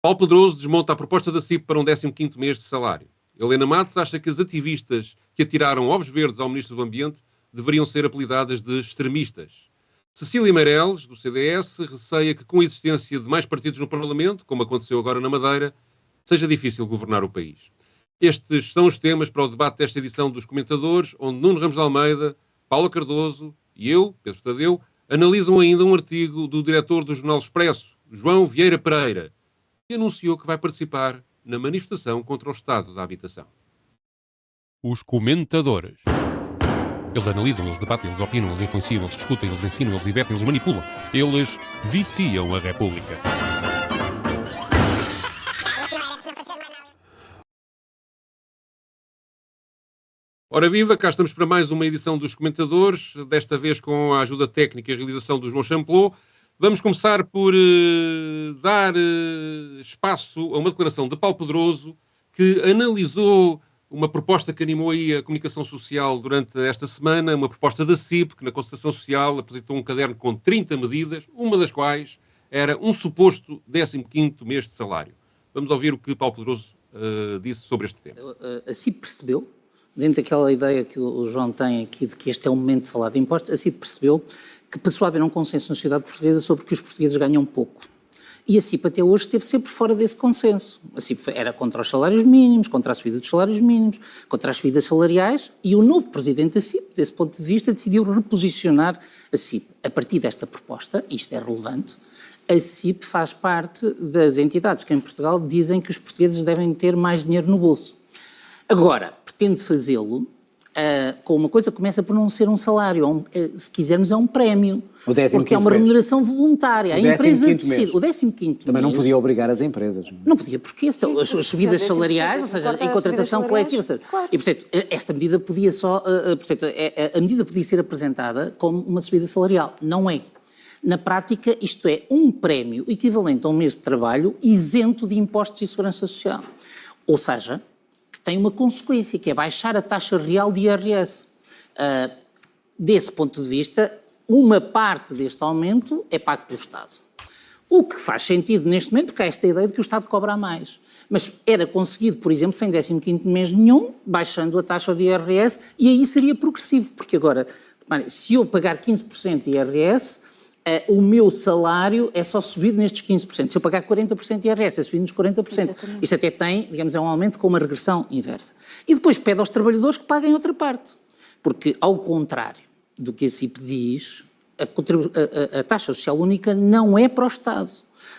Paulo Pedroso desmonta a proposta da CIP para um 15º mês de salário. Helena Matos acha que as ativistas que atiraram ovos verdes ao Ministro do Ambiente deveriam ser apelidadas de extremistas. Cecília Meireles, do CDS, receia que com a existência de mais partidos no Parlamento, como aconteceu agora na Madeira, seja difícil governar o país. Estes são os temas para o debate desta edição dos Comentadores, onde Nuno Ramos de Almeida, Paula Cardoso e eu, Pedro Tadeu, analisam ainda um artigo do diretor do Jornal Expresso, João Vieira Pereira, que anunciou que vai participar na manifestação contra o estado da habitação. Os Comentadores. Eles analisam, eles debatem, eles opinam, eles influenciam, eles discutem, eles ensinam, eles divertem, eles manipulam. Eles viciam a República. Ora viva, cá estamos para mais uma edição dos Comentadores, desta vez com a ajuda técnica e a realização do João Champlot. Vamos começar por dar espaço a uma declaração de Paulo Pedroso, que analisou uma proposta que animou aí a comunicação social durante esta semana, uma proposta da CIP, que na concertação social apresentou um caderno com 30 medidas, uma das quais era um suposto 15º mês de salário. Vamos ouvir o que Paulo Pedroso disse sobre este tema. A CIP percebeu, dentro daquela ideia que o João tem aqui de que este é o momento de falar de impostos, a CIP percebeu que passou a haver um consenso na sociedade portuguesa sobre que os portugueses ganham pouco. E a CIP até hoje esteve sempre fora desse consenso. A CIP era contra os salários mínimos, contra a subida dos salários mínimos, contra as subidas salariais, e o novo presidente da CIP, desse ponto de vista, decidiu reposicionar a CIP. A partir desta proposta, isto é relevante, a CIP faz parte das entidades que em Portugal dizem que os portugueses devem ter mais dinheiro no bolso. Agora, pretende fazê-lo com uma coisa que começa por não ser um salário, se quisermos é um prémio, porque é uma remuneração voluntária. A empresa decide. O 15º mês. Também não podia obrigar as empresas. Não podia, porque as subidas salariais, ou seja, em contratação coletiva. E, portanto, esta medida podia a medida podia ser apresentada como uma subida salarial. Não é. Na prática, isto é um prémio equivalente a um mês de trabalho isento de impostos e segurança social. Ou seja, que tem uma consequência, que é baixar a taxa real de IRS. Desse ponto de vista, uma parte deste aumento é pago pelo Estado. O que faz sentido neste momento, porque há esta ideia de que o Estado cobra mais. Mas era conseguido, por exemplo, sem 15º mês nenhum, baixando a taxa de IRS, e aí seria progressivo, porque agora, se eu pagar 15% de IRS, o meu salário é só subido nestes 15%. Se eu pagar 40% de IRS, é subido nos 40%. Exatamente. Isto até tem, digamos, é um aumento com uma regressão inversa. E depois pede aos trabalhadores que paguem outra parte. Porque, ao contrário do que a CIP diz, a taxa social única não é para o Estado.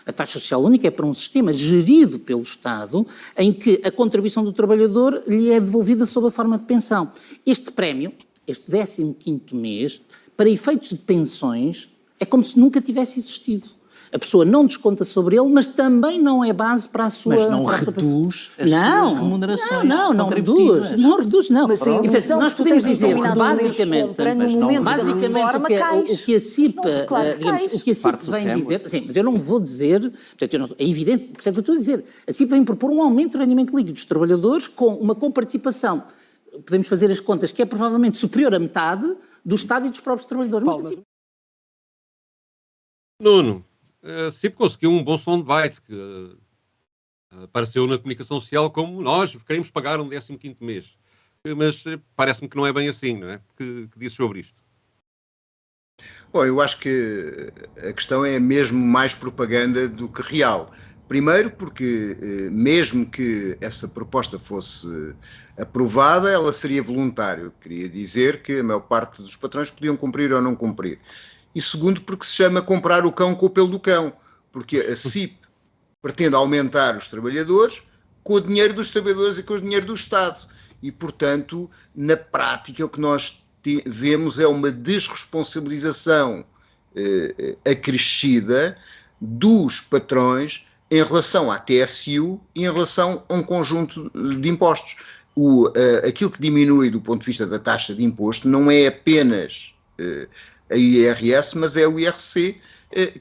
A taxa social única é para um sistema gerido pelo Estado, em que a contribuição do trabalhador lhe é devolvida sob a forma de pensão. Este prémio, este 15º mês, para efeitos de pensões, é como se nunca tivesse existido. A pessoa não desconta sobre ele, mas também não é base para a sua... Mas não reduz as suas remunerações não reduz. Não reduz, não. Mas, portanto, nós podemos dizer que basicamente o que a CIP, digamos, o que a CIP vem dizer... Sim, mas eu não vou dizer... Portanto, é evidente, por isso é que eu estou a dizer. A CIP vem propor um aumento do rendimento líquido dos trabalhadores com uma comparticipação, podemos fazer as contas, que é provavelmente superior à metade do Estado e dos próprios trabalhadores. Mas a CIP... Nuno, a CIP conseguiu um bom soundbite que apareceu na comunicação social como nós queremos pagar um 15º mês. Mas parece-me que não é bem assim, não é? Que dizes sobre isto? Bom, eu acho que a questão é mesmo mais propaganda do que real. Primeiro porque, mesmo que essa proposta fosse aprovada, ela seria voluntária. Eu queria dizer que a maior parte dos patrões podiam cumprir ou não cumprir. E segundo, porque se chama comprar o cão com o pelo do cão, porque a CIP pretende aumentar os trabalhadores com o dinheiro dos trabalhadores e com o dinheiro do Estado. E, portanto, na prática, o que nós vemos é uma desresponsabilização acrescida dos patrões em relação à TSU e em relação a um conjunto de impostos. Aquilo que diminui do ponto de vista da taxa de imposto não é apenas... a IRS, mas é o IRC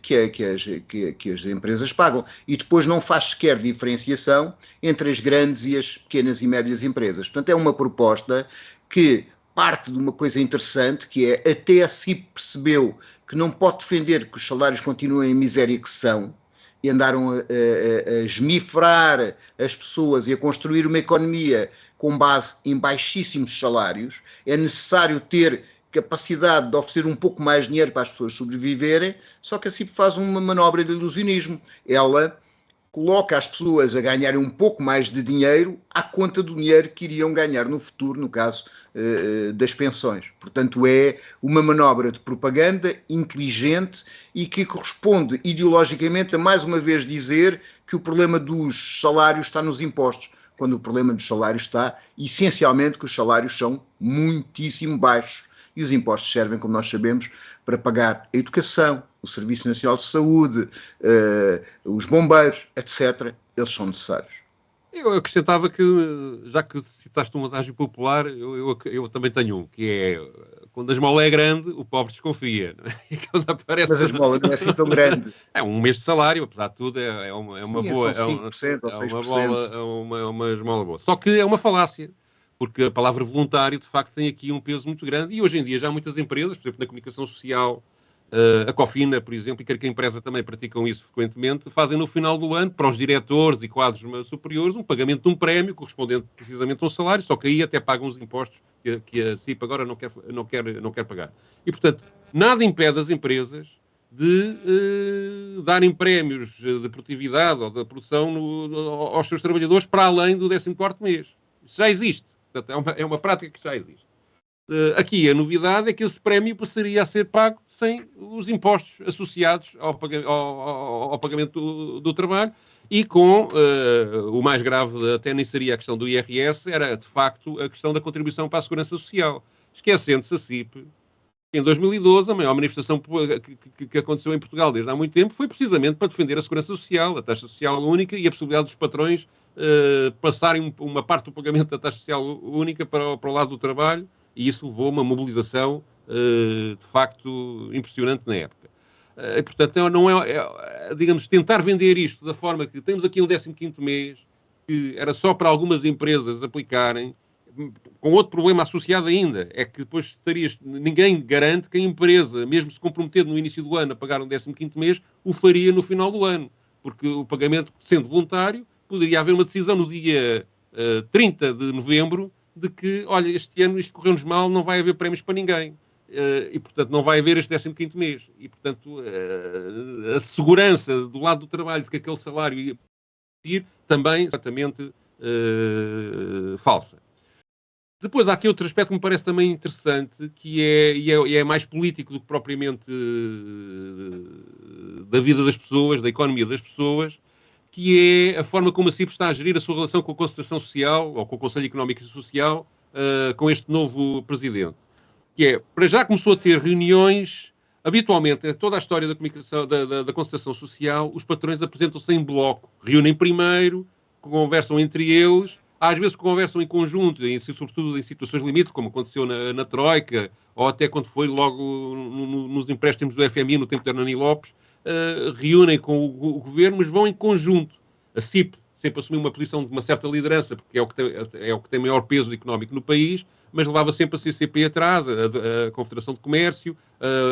que as empresas pagam. E depois não faz sequer diferenciação entre as grandes e as pequenas e médias empresas. Portanto, é uma proposta que parte de uma coisa interessante, que é até a CIP percebeu que não pode defender que os salários continuem em miséria que são, e andaram a esmifrar as pessoas e a construir uma economia com base em baixíssimos salários, é necessário ter capacidade de oferecer um pouco mais de dinheiro para as pessoas sobreviverem, só que a CIP faz uma manobra de ilusionismo. Ela coloca as pessoas a ganharem um pouco mais de dinheiro à conta do dinheiro que iriam ganhar no futuro, no caso das pensões. Portanto, é uma manobra de propaganda inteligente e que corresponde ideologicamente a, mais uma vez, dizer que o problema dos salários está nos impostos, quando o problema dos salários está, essencialmente, que os salários são muitíssimo baixos e os impostos servem, como nós sabemos, para pagar a educação, o Serviço Nacional de Saúde, os bombeiros, etc. Eles são necessários. Eu acrescentava que, já que citaste um adágio popular, eu também tenho um, que é: quando a esmola é grande, o pobre desconfia. Não é? E quando aparece... Mas a esmola não é assim tão grande. É um mês de salário, apesar de tudo, é uma Sim, boa... são 5% ou 6%. É uma esmola boa. Só que é uma falácia, porque a palavra voluntário, de facto, tem aqui um peso muito grande, e hoje em dia já há muitas empresas, por exemplo, na comunicação social, a Cofina, por exemplo, e creio que a empresa também praticam isso frequentemente, fazem no final do ano, para os diretores e quadros superiores, um pagamento de um prémio correspondente precisamente a um salário, só que aí até pagam os impostos que a CIP agora não quer pagar. E, portanto, nada impede as empresas de darem prémios de produtividade ou de produção aos seus trabalhadores para além do 14º mês. Isso já existe. Portanto, é uma prática que já existe. Aqui a novidade é que esse prémio passaria a ser pago sem os impostos associados ao pagamento do trabalho, e com o mais grave até nem seria a questão do IRS, era de facto a questão da contribuição para a Segurança Social. Esquecendo-se a CIP, em 2012 a maior manifestação que aconteceu em Portugal desde há muito tempo foi precisamente para defender a Segurança Social, a taxa social única e a possibilidade dos patrões passarem uma parte do pagamento da taxa social única para o lado do trabalho. E isso levou a uma mobilização, de facto, impressionante na época. E, portanto, não digamos, tentar vender isto da forma que temos aqui um 15º mês, que era só para algumas empresas aplicarem, com outro problema associado ainda, é que depois ninguém garante que a empresa, mesmo se comprometendo no início do ano a pagar um 15º mês, o faria no final do ano. Porque o pagamento, sendo voluntário, poderia haver uma decisão no dia 30 de novembro, de que, olha, este ano isto correu-nos mal, não vai haver prémios para ninguém. E, portanto, não vai haver este 15º mês. E, portanto, a segurança do lado do trabalho de que aquele salário ia ir também, exatamente, falsa. Depois, há aqui outro aspecto que me parece também interessante, que é mais político do que propriamente da vida das pessoas, da economia das pessoas, que é a forma como a CIP está a gerir a sua relação com a Concertação Social, ou com o Conselho Económico e Social, com este novo presidente. Que é, para já começou a ter reuniões, habitualmente, toda a história da comunicação, da Concertação Social, os patrões apresentam-se em bloco, reúnem primeiro, conversam entre eles, às vezes conversam em conjunto, sobretudo em situações limite, como aconteceu na Troika, ou até quando foi logo nos empréstimos do FMI, no tempo de Hernani Lopes, reúnem com o governo, mas vão em conjunto. A CIP sempre assumiu uma posição de uma certa liderança, porque é o que tem maior peso económico no país, mas levava sempre a CCP atrás, a Confederação de Comércio,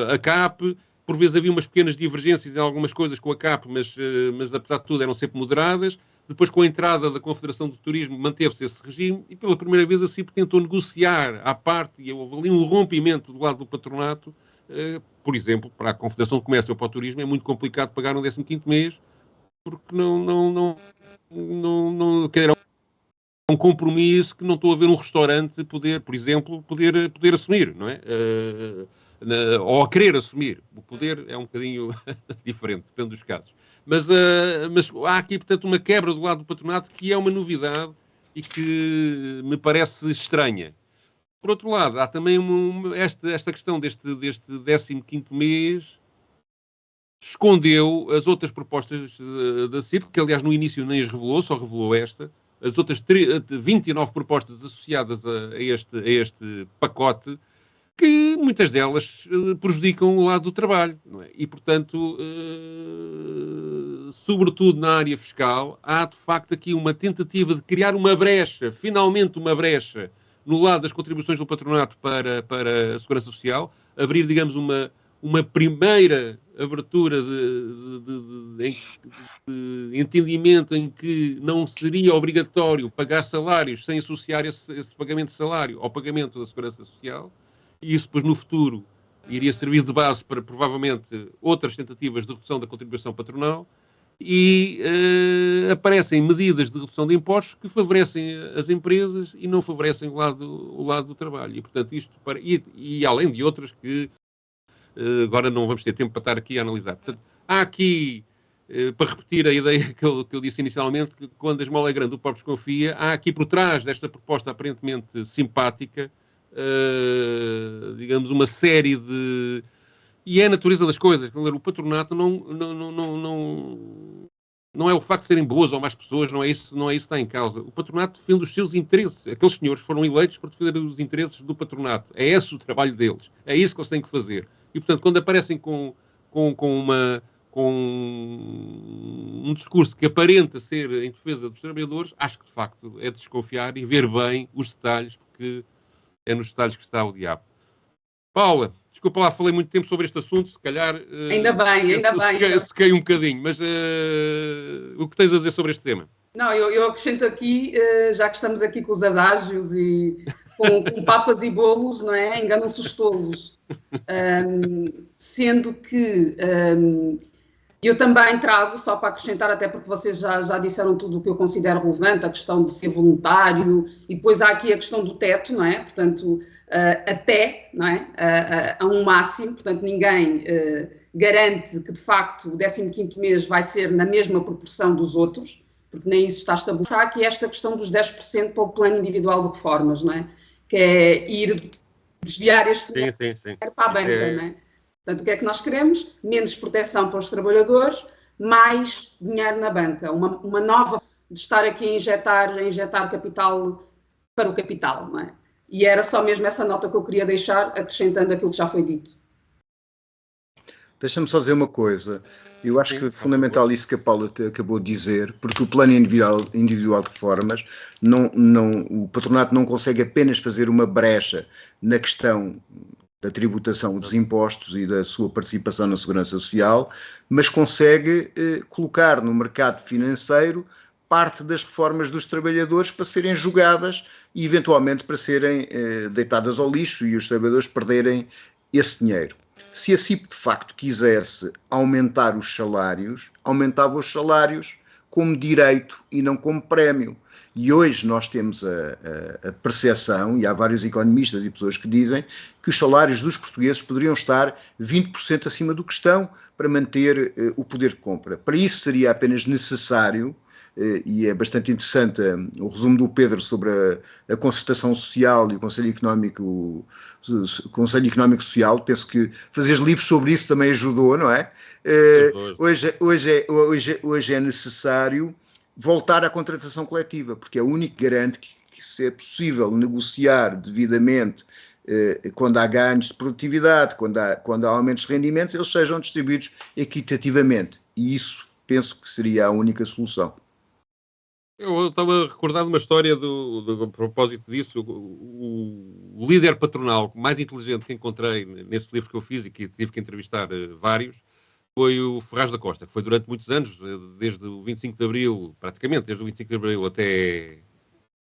a CAP. Por vezes havia umas pequenas divergências em algumas coisas com a CAP, mas apesar de tudo eram sempre moderadas. Depois, com a entrada da Confederação do Turismo, manteve-se esse regime e pela primeira vez a CIP tentou negociar à parte, e houve ali um rompimento do lado do patronato. Por exemplo, para a Confederação de Comércio ou para o Turismo é muito complicado pagar um 15º mês, porque não quer um compromisso que não estou a ver um restaurante por exemplo, poder assumir, não é? Ou a querer assumir. O poder é um bocadinho diferente, depende dos casos. Mas há aqui, portanto, uma quebra do lado do patronato que é uma novidade e que me parece estranha. Por outro lado, há também esta questão deste 15º mês escondeu as outras propostas da CIP, que aliás no início nem as revelou, só revelou esta, as outras 29 propostas associadas a este pacote, que muitas delas prejudicam o lado do trabalho, não é? E, portanto, sobretudo na área fiscal, há de facto aqui uma tentativa de criar uma brecha, finalmente uma brecha, no lado das contribuições do patronato para a Segurança Social, abrir, digamos, uma primeira abertura de entendimento em que não seria obrigatório pagar salários sem associar esse pagamento de salário ao pagamento da Segurança Social, e isso depois no futuro iria servir de base para provavelmente outras tentativas de redução da contribuição patronal, e aparecem medidas de redução de impostos que favorecem as empresas e não favorecem o lado do trabalho. E, portanto, isto e além de outras que agora não vamos ter tempo para estar aqui a analisar. Portanto, há aqui, para repetir a ideia que eu disse inicialmente, que quando a esmola é grande o pobre desconfia, há aqui por trás desta proposta aparentemente simpática, digamos, uma série de... E é a natureza das coisas. O patronato não é o facto de serem boas ou más pessoas, não é isso que está em causa. O patronato defende os seus interesses. Aqueles senhores foram eleitos para defender os interesses do patronato. É esse o trabalho deles. É isso que eles têm que fazer. E, portanto, quando aparecem com um discurso que aparenta ser em defesa dos trabalhadores, acho que, de facto, é de desconfiar e ver bem os detalhes, porque é nos detalhes que está o diabo. Paula, desculpa lá, falei muito tempo sobre este assunto, se calhar... Ainda bem. Sequei um bocadinho, mas o que tens a dizer sobre este tema? Não, eu acrescento aqui, já que estamos aqui com os adágios e com papas e bolos, não é? Enganam-se os tolos. Sendo que eu também trago, só para acrescentar, até porque vocês já disseram tudo o que eu considero relevante, a questão de ser voluntário, e depois há aqui a questão do teto, não é? Portanto, até, não é? A um máximo, portanto, ninguém garante que, de facto, o 15º mês vai ser na mesma proporção dos outros, porque nem isso está estabelecido. Há aqui esta questão dos 10% para o plano individual de reformas, não é? Que é ir desviar este dinheiro para a banca, não é? Portanto, o que é que nós queremos? Menos proteção para os trabalhadores, mais dinheiro na banca. Uma nova de estar aqui a injetar capital para o capital, não é? E era só mesmo essa nota que eu queria deixar, acrescentando aquilo que já foi dito. Deixa-me só dizer uma coisa. Eu acho que é fundamental isso que a Paula acabou de dizer, porque o plano individual de reformas, o patronato não consegue apenas fazer uma brecha na questão da tributação dos impostos e da sua participação na segurança social, mas consegue colocar no mercado financeiro parte das reformas dos trabalhadores para serem jogadas e eventualmente para serem deitadas ao lixo e os trabalhadores perderem esse dinheiro. Se a CIP de facto quisesse aumentar os salários, aumentava os salários como direito e não como prémio. E hoje nós temos a percepção, e há vários economistas e pessoas que dizem, que os salários dos portugueses poderiam estar 20% acima do que estão para manter o poder de compra. Para isso seria apenas necessário, e é bastante interessante o resumo do Pedro sobre a concertação social e o Conselho Económico Social. Penso que fazeres livros sobre isso também ajudou, não é? Hoje é necessário voltar à contratação coletiva, porque é o único que garante que se é possível negociar devidamente quando há ganhos de produtividade, quando há aumentos de rendimentos, eles sejam distribuídos equitativamente. E isso penso que seria a única solução. Eu estava a recordar de uma história a propósito disso. O líder patronal mais inteligente que encontrei nesse livro que eu fiz e que tive que entrevistar vários foi o Ferraz da Costa, que foi durante muitos anos, desde o 25 de Abril, praticamente desde o 25 de Abril até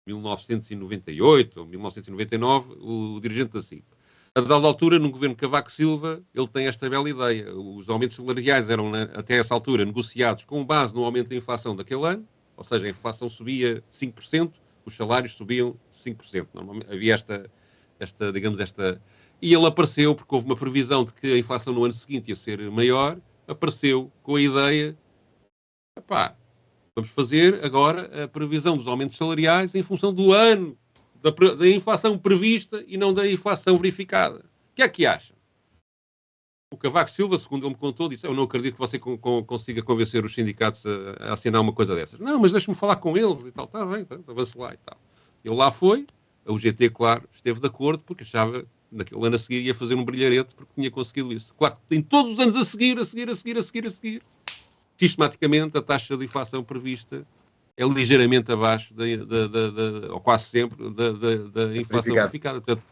1998 ou 1999, o dirigente da CIP. A dada altura, no governo Cavaco Silva, ele tem esta bela ideia. Os aumentos salariais eram, até essa altura, negociados com base no aumento da inflação daquele ano. Ou seja, a inflação subia 5%, os salários subiam 5%. Normalmente havia esta... E ele apareceu, porque houve uma previsão de que a inflação no ano seguinte ia ser maior, apareceu com a ideia, vamos fazer agora a previsão dos aumentos salariais em função do ano, da inflação prevista e não da inflação verificada. O que é que acham? O Cavaco Silva, segundo ele me contou, disse: eu não acredito que você consiga convencer os sindicatos a assinar uma coisa dessas. Não, mas deixe-me falar com eles e tal. Está bem, avance lá e tal. Ele lá foi, a UGT, claro, esteve de acordo, porque achava que naquele ano a seguir ia fazer um brilharete porque tinha conseguido isso. Claro que tem todos os anos a seguir, sistematicamente a taxa de inflação prevista é ligeiramente abaixo, ou quase sempre, da inflação verificada. Portanto,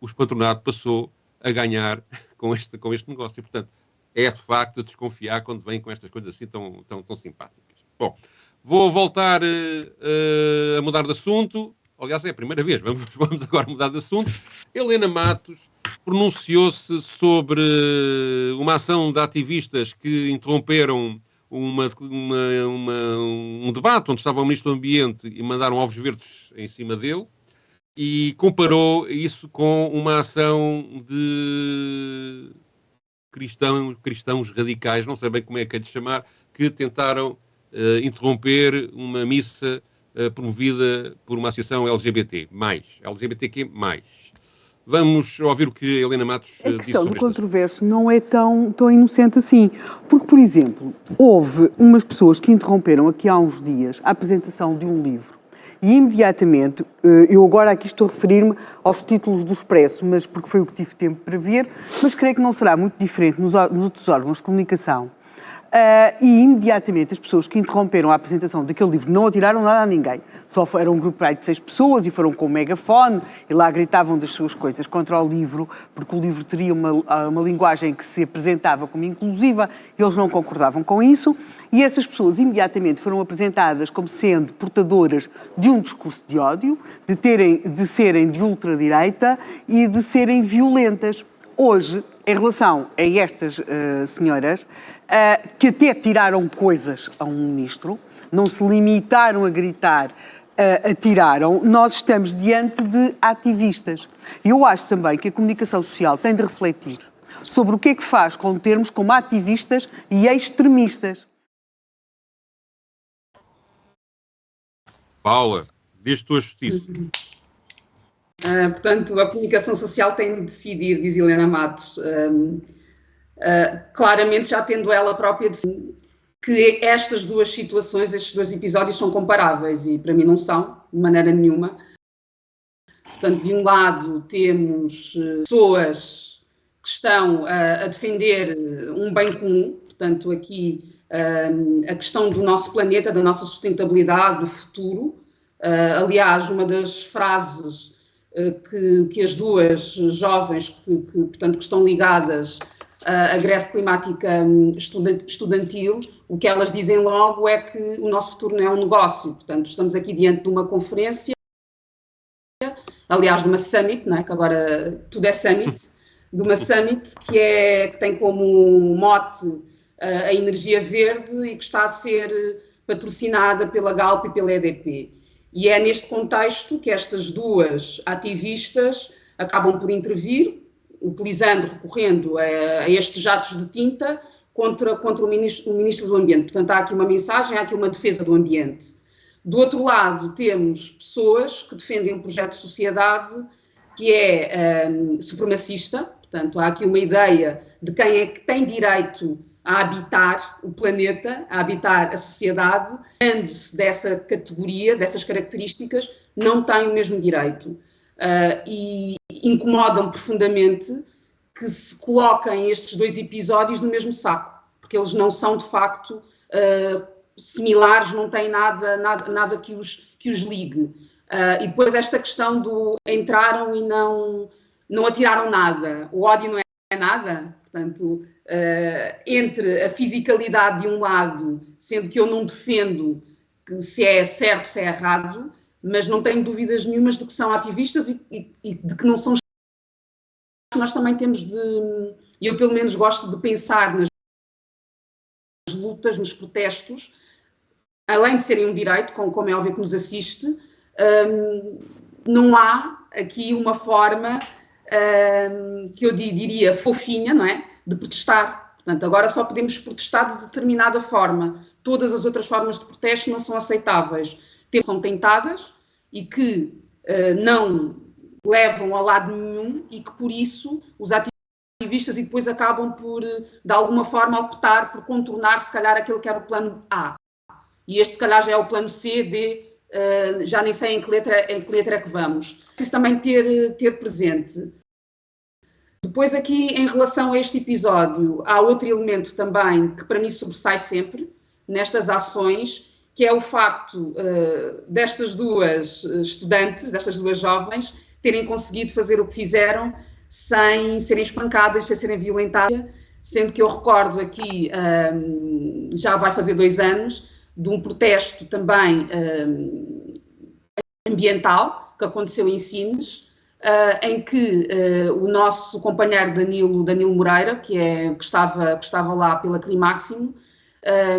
o patronato passou a ganhar com este negócio. E, portanto, é de facto de desconfiar quando vêm com estas coisas assim tão simpáticas. Bom, vou voltar a mudar de assunto. Aliás, é a primeira vez. Vamos agora mudar de assunto. Helena Matos pronunciou-se sobre uma ação de ativistas que interromperam um debate onde estava o Ministro do Ambiente e mandaram ovos verdes em cima dele, e comparou isso com uma ação de cristãos radicais, não sei bem como é que é de chamar, que tentaram interromper uma missa promovida por uma associação LGBTQ+. Vamos ouvir o que Helena Matos disse sobre A questão do este controverso não é tão inocente assim. Porque, por exemplo, houve umas pessoas que interromperam aqui há uns dias a apresentação de um livro e imediatamente, eu agora aqui estou a referir-me aos títulos do Expresso, mas porque foi o que tive tempo para ver, mas creio que não será muito diferente nos outros órgãos de comunicação. E imediatamente as pessoas que interromperam a apresentação daquele livro não atiraram nada a ninguém. Só era um grupo de 6 pessoas e foram com um megafone e lá gritavam das suas coisas contra o livro, porque o livro teria uma linguagem que se apresentava como inclusiva e eles não concordavam com isso. E essas pessoas imediatamente foram apresentadas como sendo portadoras de um discurso de ódio, de serem de ultradireita e de serem violentas. Hoje, em relação a estas senhoras, que até tiraram coisas a um ministro, não se limitaram a gritar, atiraram, nós estamos diante de ativistas. E eu acho também que a comunicação social tem de refletir sobre o que é que faz com termos como ativistas e extremistas. Paula, diz tua justiça. Portanto, a comunicação social tem de decidir, diz Helena Matos, claramente já tendo ela própria decidido que estas duas situações, estes dois episódios são comparáveis e para mim não são, de maneira nenhuma. Portanto, de um lado temos pessoas que estão a defender um bem comum, portanto aqui a questão do nosso planeta, da nossa sustentabilidade, do futuro. Aliás, uma das frases que as duas jovens portanto, que estão ligadas à greve climática estudantil, o que elas dizem logo é que o nosso futuro não é um negócio. Portanto, estamos aqui diante de uma conferência, aliás, de uma summit, não é? Que agora tudo é summit, de uma summit que tem como mote a energia verde e que está a ser patrocinada pela Galp e pela EDP. E é neste contexto que estas duas ativistas acabam por intervir, recorrendo a estes jatos de tinta contra o Ministro do Ambiente. Portanto, há aqui uma mensagem, há aqui uma defesa do ambiente. Do outro lado, temos pessoas que defendem um projeto de sociedade que é supremacista. Portanto, há aqui uma ideia de quem é que tem direito a habitar o planeta, a habitar a sociedade, sendo-se dessa categoria, dessas características, não tem o mesmo direito. E incomodam profundamente que se coloquem estes dois episódios no mesmo saco, porque eles não são, de facto, similares, não têm nada que os ligue. E depois esta questão do entraram e não atiraram nada, o ódio não é nada, portanto, entre a fisicalidade de um lado, sendo que eu não defendo que se é certo, se é errado, mas não tenho dúvidas nenhumas de que são ativistas e de que não são. Nós também temos eu pelo menos gosto de pensar nas lutas, nos protestos, além de serem um direito, como é óbvio que nos assiste, não há aqui uma forma que eu diria fofinha, não é? De protestar. Portanto, agora só podemos protestar de determinada forma. Todas as outras formas de protesto não são aceitáveis. São tentadas e que não levam a lado nenhum e que, por isso, os ativistas e depois acabam por, de alguma forma, optar por contornar, se calhar, aquele que era o plano A. E este, se calhar, já é o plano C, D, já nem sei em que letra é que vamos. Preciso também ter presente. Depois aqui, em relação a este episódio, há outro elemento também que para mim sobressai sempre nestas ações, que é o facto destas duas estudantes, destas duas jovens, terem conseguido fazer o que fizeram sem serem espancadas, sem serem violentadas, sendo que eu recordo aqui, já vai fazer 2 anos, de um protesto também ambiental que aconteceu em Sines, em que o nosso companheiro Danilo Moreira, que estava lá pela Climáximo,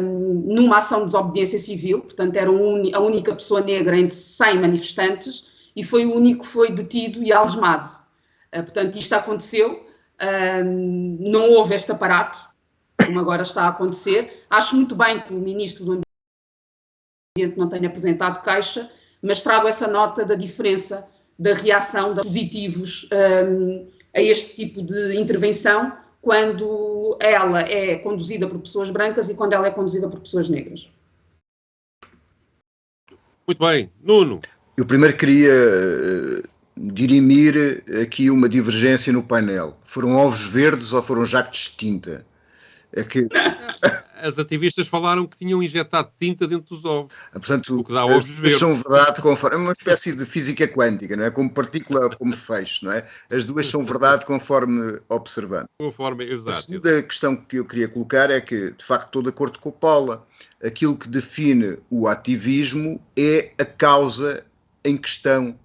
numa ação de desobediência civil, portanto era a única pessoa negra entre 100 manifestantes e foi o único que foi detido e algemado. Portanto, isto aconteceu, não houve este aparato, como agora está a acontecer. Acho muito bem que o Ministro do Ambiente não tenha apresentado queixa, mas trago essa nota da diferença da reação de positivos a este tipo de intervenção, quando ela é conduzida por pessoas brancas e quando ela é conduzida por pessoas negras. Muito bem. Nuno. Eu primeiro queria dirimir aqui uma divergência no painel. Foram ovos verdes ou foram jactos de tinta? É que... As ativistas falaram que tinham injetado tinta dentro dos ovos. Portanto, o que dá ovos verdes. São verdade conforme... É uma espécie de física quântica, não é? Como partícula, como feixe, não é? As duas são verdade conforme observando. Conforme, exato. A segunda questão que eu queria colocar é que, de facto, estou de acordo com o Paula. Aquilo que define o ativismo é a causa em questão,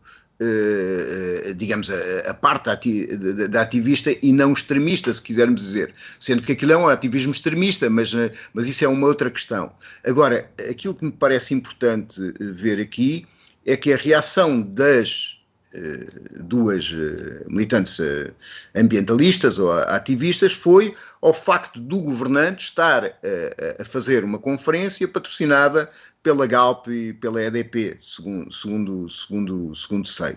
digamos, a parte da ativista e não extremista, se quisermos dizer. Sendo que aquilo é um ativismo extremista, mas isso é uma outra questão. Agora, aquilo que me parece importante ver aqui é que a reação das duas militantes ambientalistas ou ativistas foi ao facto do governante estar a fazer uma conferência patrocinada pela Galp e pela EDP, segundo sei.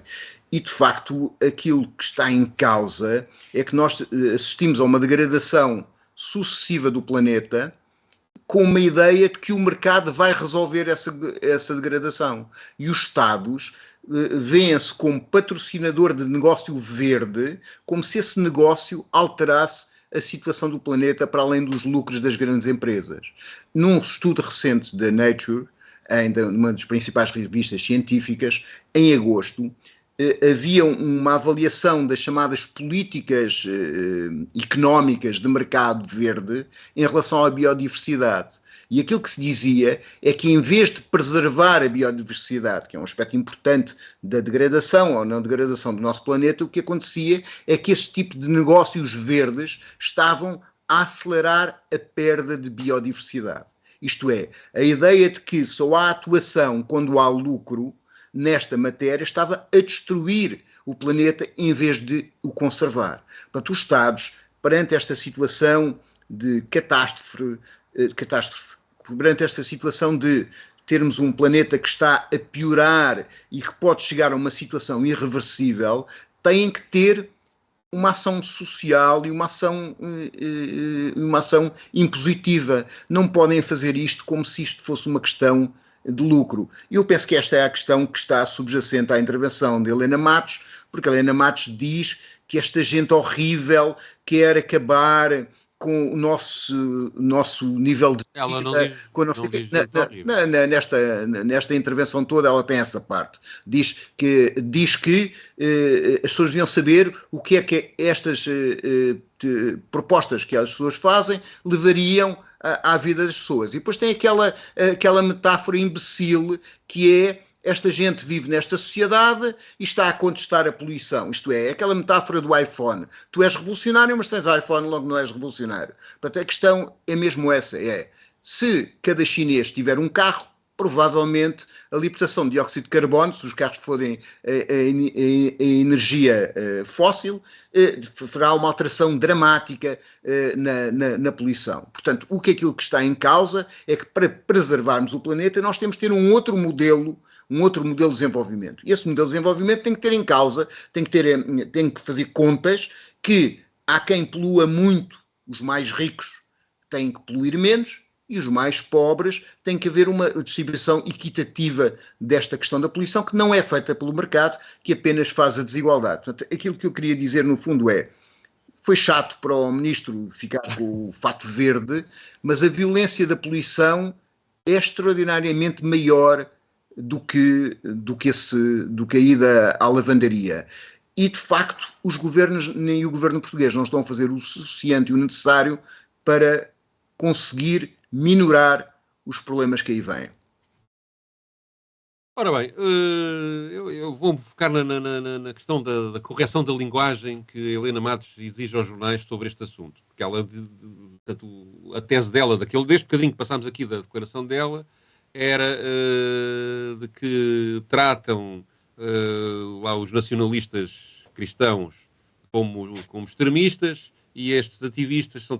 E, de facto, aquilo que está em causa é que nós assistimos a uma degradação sucessiva do planeta com uma ideia de que o mercado vai resolver essa degradação. E os Estados veem-se como patrocinador de negócio verde, como se esse negócio alterasse a situação do planeta para além dos lucros das grandes empresas. Num estudo recente da Nature, uma das principais revistas científicas, em agosto, havia uma avaliação das chamadas políticas económicas de mercado verde em relação à biodiversidade. E aquilo que se dizia é que, em vez de preservar a biodiversidade, que é um aspecto importante da degradação ou não degradação do nosso planeta, o que acontecia é que esse tipo de negócios verdes estavam a acelerar a perda de biodiversidade. Isto é, a ideia de que só há atuação quando há lucro nesta matéria estava a destruir o planeta em vez de o conservar. Portanto, os Estados, perante esta situação de catástrofe, perante esta situação de termos um planeta que está a piorar e que pode chegar a uma situação irreversível, têm que ter uma ação social e uma ação impositiva. Não podem fazer isto como se isto fosse uma questão de lucro. Eu penso que esta é a questão que está subjacente à intervenção de Helena Matos, porque Helena Matos diz que esta gente horrível quer acabar com o nosso nível de vida. Ela não diz, com a nossa, não diz nesta intervenção toda ela tem essa parte. Diz que as pessoas deviam saber o que é que estas propostas que as pessoas fazem levariam à vida das pessoas. E depois tem aquela metáfora imbecil que é: esta gente vive nesta sociedade e está a contestar a poluição. Isto é aquela metáfora do iPhone. Tu és revolucionário, mas tens iPhone, logo não és revolucionário. Portanto, a questão é mesmo essa. Se cada chinês tiver um carro, provavelmente a libertação de dióxido de carbono, se os carros forem a energia fóssil, fará uma alteração dramática na poluição. Portanto, aquilo que está em causa é que, para preservarmos o planeta, nós temos que ter um outro modelo de desenvolvimento. E esse modelo de desenvolvimento tem que ter em causa, tem que fazer contas que há quem polua muito, os mais ricos têm que poluir menos, e os mais pobres têm que haver uma distribuição equitativa desta questão da poluição, que não é feita pelo mercado, que apenas faz a desigualdade. Portanto, aquilo que eu queria dizer, no fundo, foi chato para o ministro ficar com o fato verde, mas a violência da poluição é extraordinariamente maior do que a ida à lavandaria. e, de facto, os governos, nem o governo português, não estão a fazer o suficiente e o necessário para conseguir minorar os problemas que aí vêm. Ora bem, eu vou focar na questão da correção da linguagem que Helena Matos exige aos jornais sobre este assunto. Porque ela, portanto, a tese dela, desde bocadinho que passámos aqui da declaração dela, era de que tratam lá os nacionalistas cristãos como extremistas e estes ativistas são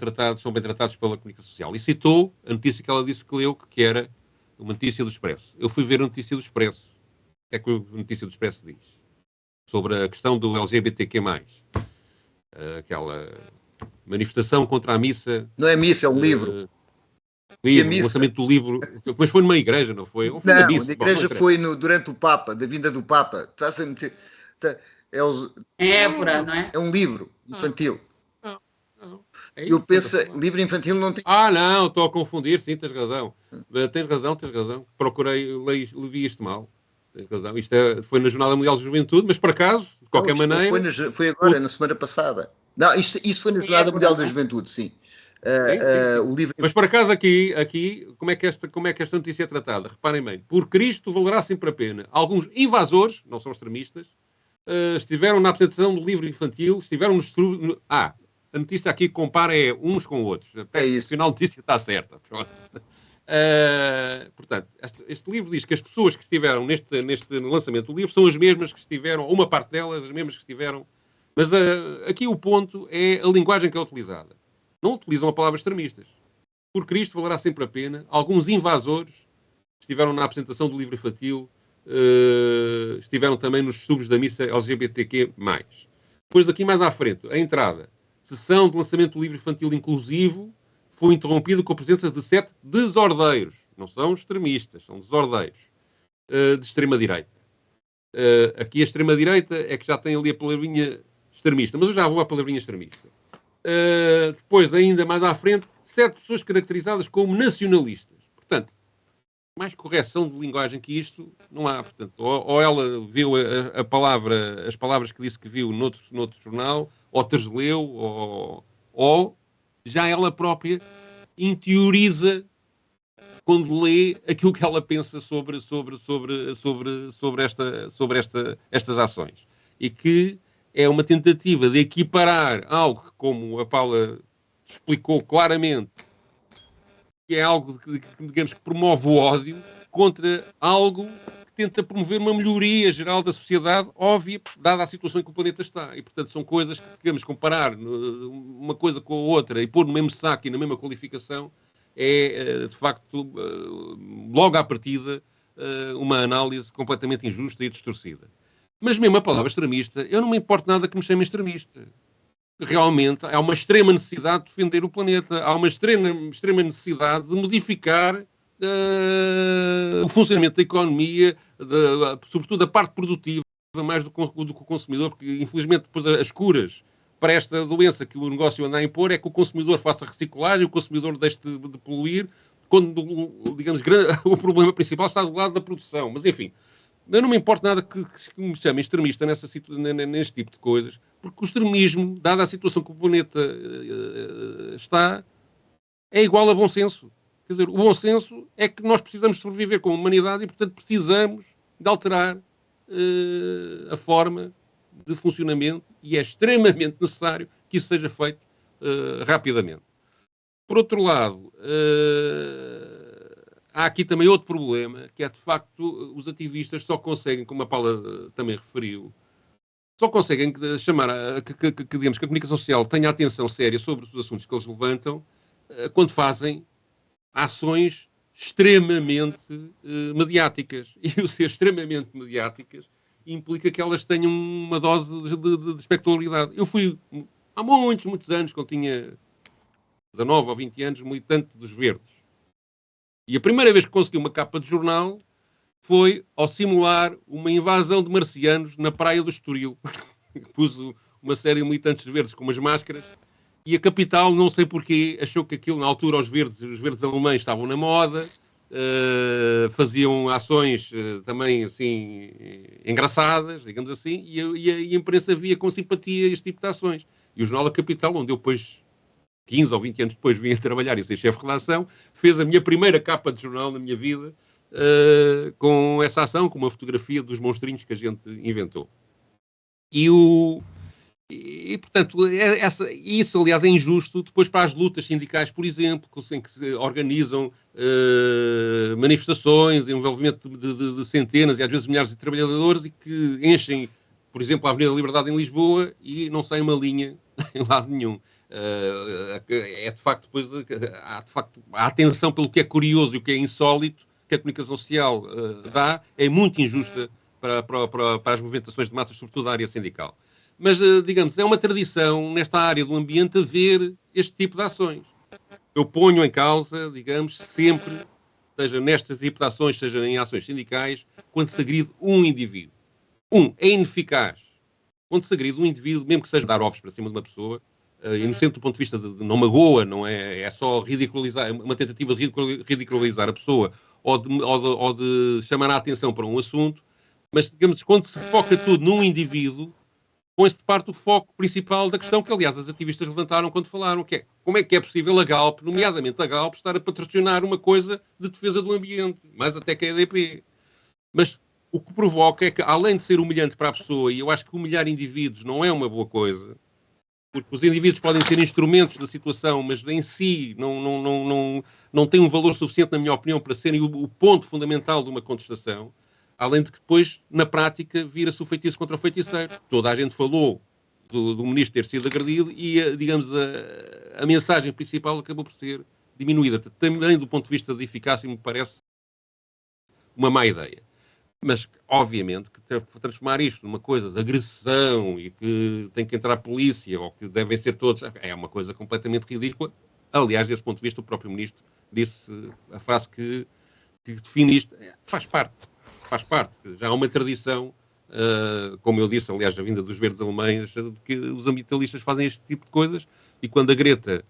bem tratados pela comunicação social. E citou a notícia que ela disse que leu, que era uma notícia do Expresso. Eu fui ver a notícia do Expresso. O que é que a notícia do Expresso diz? Sobre a questão do LGBTQ+. Aquela manifestação contra a missa. Não é missa, é um livro. O lançamento do livro. Mas foi numa igreja, não foi? Ou foi não, na missa? A igreja foi durante o Papa, da vinda do Papa. Está-se a meter... Évora, não é? É um livro infantil. Não. Eu penso, livro infantil não tem... Não, estou a confundir, sim, tens razão. Tens razão. Procurei, vi isto mal. Tens razão. Isto foi na Jornada Mundial de Juventude, mas por acaso, de qualquer maneira... Foi agora, na semana passada. Não, isso foi na Jornada Mundial da Juventude, sim. Sim. O livro... Mas por acaso aqui como é que esta notícia é tratada? Reparem bem, por Cristo valerá sempre a pena. Alguns invasores, não são extremistas, estiveram na apresentação do livro infantil, estiveram nos... A notícia aqui que compara uns com outros. É isso. Afinal, a notícia está certa. Portanto, este livro diz que as pessoas que estiveram neste lançamento do livro são as mesmas que estiveram, ou uma parte delas, as mesmas que estiveram. Mas aqui o ponto é a linguagem que é utilizada. Não utilizam a palavra extremistas. Por Cristo valerá sempre a pena. Alguns invasores estiveram na apresentação do livro infantil, estiveram também nos estudos da missa LGBTQ+. Depois aqui mais à frente, a entrada. Sessão de lançamento do livro infantil inclusivo foi interrompida com a presença de 7 desordeiros. Não são extremistas, são desordeiros. De extrema-direita. Aqui a extrema-direita é que já tem ali a palavrinha extremista, mas eu já vou à palavrinha extremista. Depois, ainda mais à frente, 7 pessoas caracterizadas como nacionalistas. Portanto, mais correção de linguagem que isto não há. Portanto, ou ela viu as palavras que disse que viu noutro jornal, ou transleu, ou já ela própria interioriza quando lê aquilo que ela pensa sobre estas ações. E que é uma tentativa de equiparar algo que, como a Paula explicou claramente, que é algo que, digamos, que promove o ódio, contra algo que tenta promover uma melhoria geral da sociedade, óbvia, dada a situação em que o planeta está. E, portanto, são coisas que, digamos, comparar uma coisa com a outra e pôr no mesmo saco e na mesma qualificação é, de facto, logo à partida, uma análise completamente injusta e distorcida. Mas mesmo a palavra extremista, eu não me importo nada que me chamem extremista. Realmente, há uma extrema necessidade de defender o planeta. Há uma extrema necessidade de modificar o funcionamento da economia, sobretudo a parte produtiva, mais do que o consumidor, porque, infelizmente, depois as curas para esta doença que o negócio anda a impor é que o consumidor faça reciclagem, o consumidor deixe de poluir, quando, digamos, o problema principal está do lado da produção. Mas, enfim, eu não me importo nada que me chamem extremista neste tipo de coisas, porque o extremismo, dada a situação que o planeta está, é igual a bom senso. Quer dizer, o bom senso é que nós precisamos sobreviver como humanidade e, portanto, precisamos de alterar a forma de funcionamento e é extremamente necessário que isso seja feito rapidamente. Por outro lado, há aqui também outro problema, que é, de facto, os ativistas só conseguem, como a Paula também referiu, só conseguem chamar digamos, que a comunicação social tenha atenção séria sobre os assuntos que eles levantam quando fazem ações extremamente mediáticas. E o ser extremamente mediáticas implica que elas tenham uma dose de espectacularidade. Eu fui, há muitos anos, quando tinha 19 ou 20 anos, militante dos Verdes. E a primeira vez que consegui uma capa de jornal foi ao simular uma invasão de marcianos na praia do Estoril. Pus uma série de militantes verdes com umas máscaras e a capital, não sei porquê, achou que aquilo, na altura, os verdes alemães estavam na moda faziam ações também assim engraçadas, digamos assim, e a imprensa via com simpatia este tipo de ações. E o Jornal da Capital, onde eu depois, 15 ou 20 anos depois, vim a trabalhar e ser chefe de redação, fez a minha primeira capa de jornal na minha vida com essa ação, com uma fotografia dos monstrinhos que a gente inventou. E portanto, isso, aliás, é injusto depois para as lutas sindicais, por exemplo, em que se organizam manifestações, envolvimento de centenas e às vezes milhares de trabalhadores e que enchem, por exemplo, a Avenida da Liberdade em Lisboa e não sai uma linha em lado nenhum. É de facto, depois, há de facto a atenção pelo que é curioso e o que é insólito que a comunicação social dá, é muito injusta para as movimentações de massas, sobretudo da área sindical. Mas, digamos, é uma tradição nesta área do ambiente haver este tipo de ações. Eu ponho em causa, digamos, sempre, seja neste tipo de ações, seja em ações sindicais, quando se agride um indivíduo. É ineficaz. Quando se agride um indivíduo, mesmo que seja dar ovos para cima de uma pessoa, inocente do ponto de vista de não magoa, não é só ridicularizar, uma tentativa de ridicularizar a pessoa ou de chamar a atenção para um assunto, mas, digamos, quando se foca tudo num indivíduo, põe-se de parte o foco principal da questão que, aliás, as ativistas levantaram quando falaram, que é como é que é possível a Galp, nomeadamente a Galp, estar a patrocinar uma coisa de defesa do ambiente, mais até que a EDP. Mas o que provoca é que, além de ser humilhante para a pessoa, e eu acho que humilhar indivíduos não é uma boa coisa, porque os indivíduos podem ser instrumentos da situação, mas em si não têm um valor suficiente, na minha opinião, para serem o ponto fundamental de uma contestação. Além de que depois, na prática, vira-se o feitiço contra o feiticeiro. Toda a gente falou do ministro ter sido agredido e, digamos, a mensagem principal acabou por ser diminuída. Também do ponto de vista de eficácia, me parece uma má ideia. Mas, obviamente, que transformar isto numa coisa de agressão e que tem que entrar a polícia ou que devem ser todos, é uma coisa completamente ridícula. Aliás, desse ponto de vista, o próprio ministro disse a frase que define isto. Faz parte. Já há uma tradição, como eu disse, aliás, na vinda dos verdes alemães, de que os ambientalistas fazem este tipo de coisas e quando a Greta,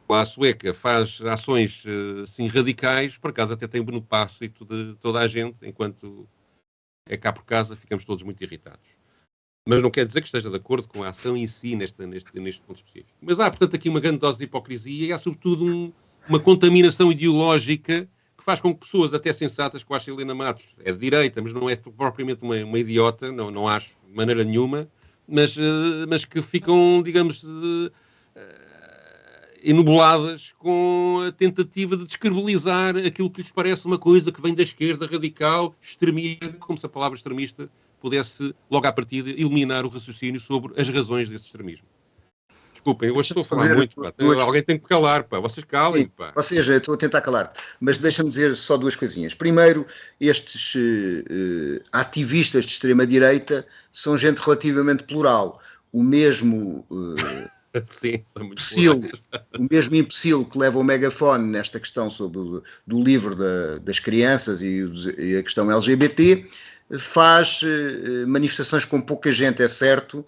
a sueca, faz ações assim radicais, por acaso até tem o beneplácito de toda a gente, enquanto é cá por casa, ficamos todos muito irritados. Mas não quer dizer que esteja de acordo com a ação em si neste ponto específico. Mas há, portanto, aqui uma grande dose de hipocrisia e há, sobretudo, uma contaminação ideológica que faz com que pessoas até sensatas, que eu acho que a Helena Matos é de direita, mas não é propriamente uma idiota, não acho de maneira nenhuma, mas que ficam, digamos, enubuladas com a tentativa de descredibilizar aquilo que lhes parece uma coisa que vem da esquerda radical, extremista, como se a palavra extremista pudesse, logo à partida, eliminar o raciocínio sobre as razões desse extremismo. Desculpem, hoje estou a falar muito, pá. Alguém tem que calar, pá. Vocês calem, pá. Ou seja, eu estou a tentar calar-te, mas deixa-me dizer só duas coisinhas. Primeiro, estes ativistas de extrema-direita são gente relativamente plural. O mesmo sim, são muito imbecil, o mesmo imbecil que leva o megafone nesta questão do livro das crianças e a questão LGBT, faz manifestações com pouca gente, é certo,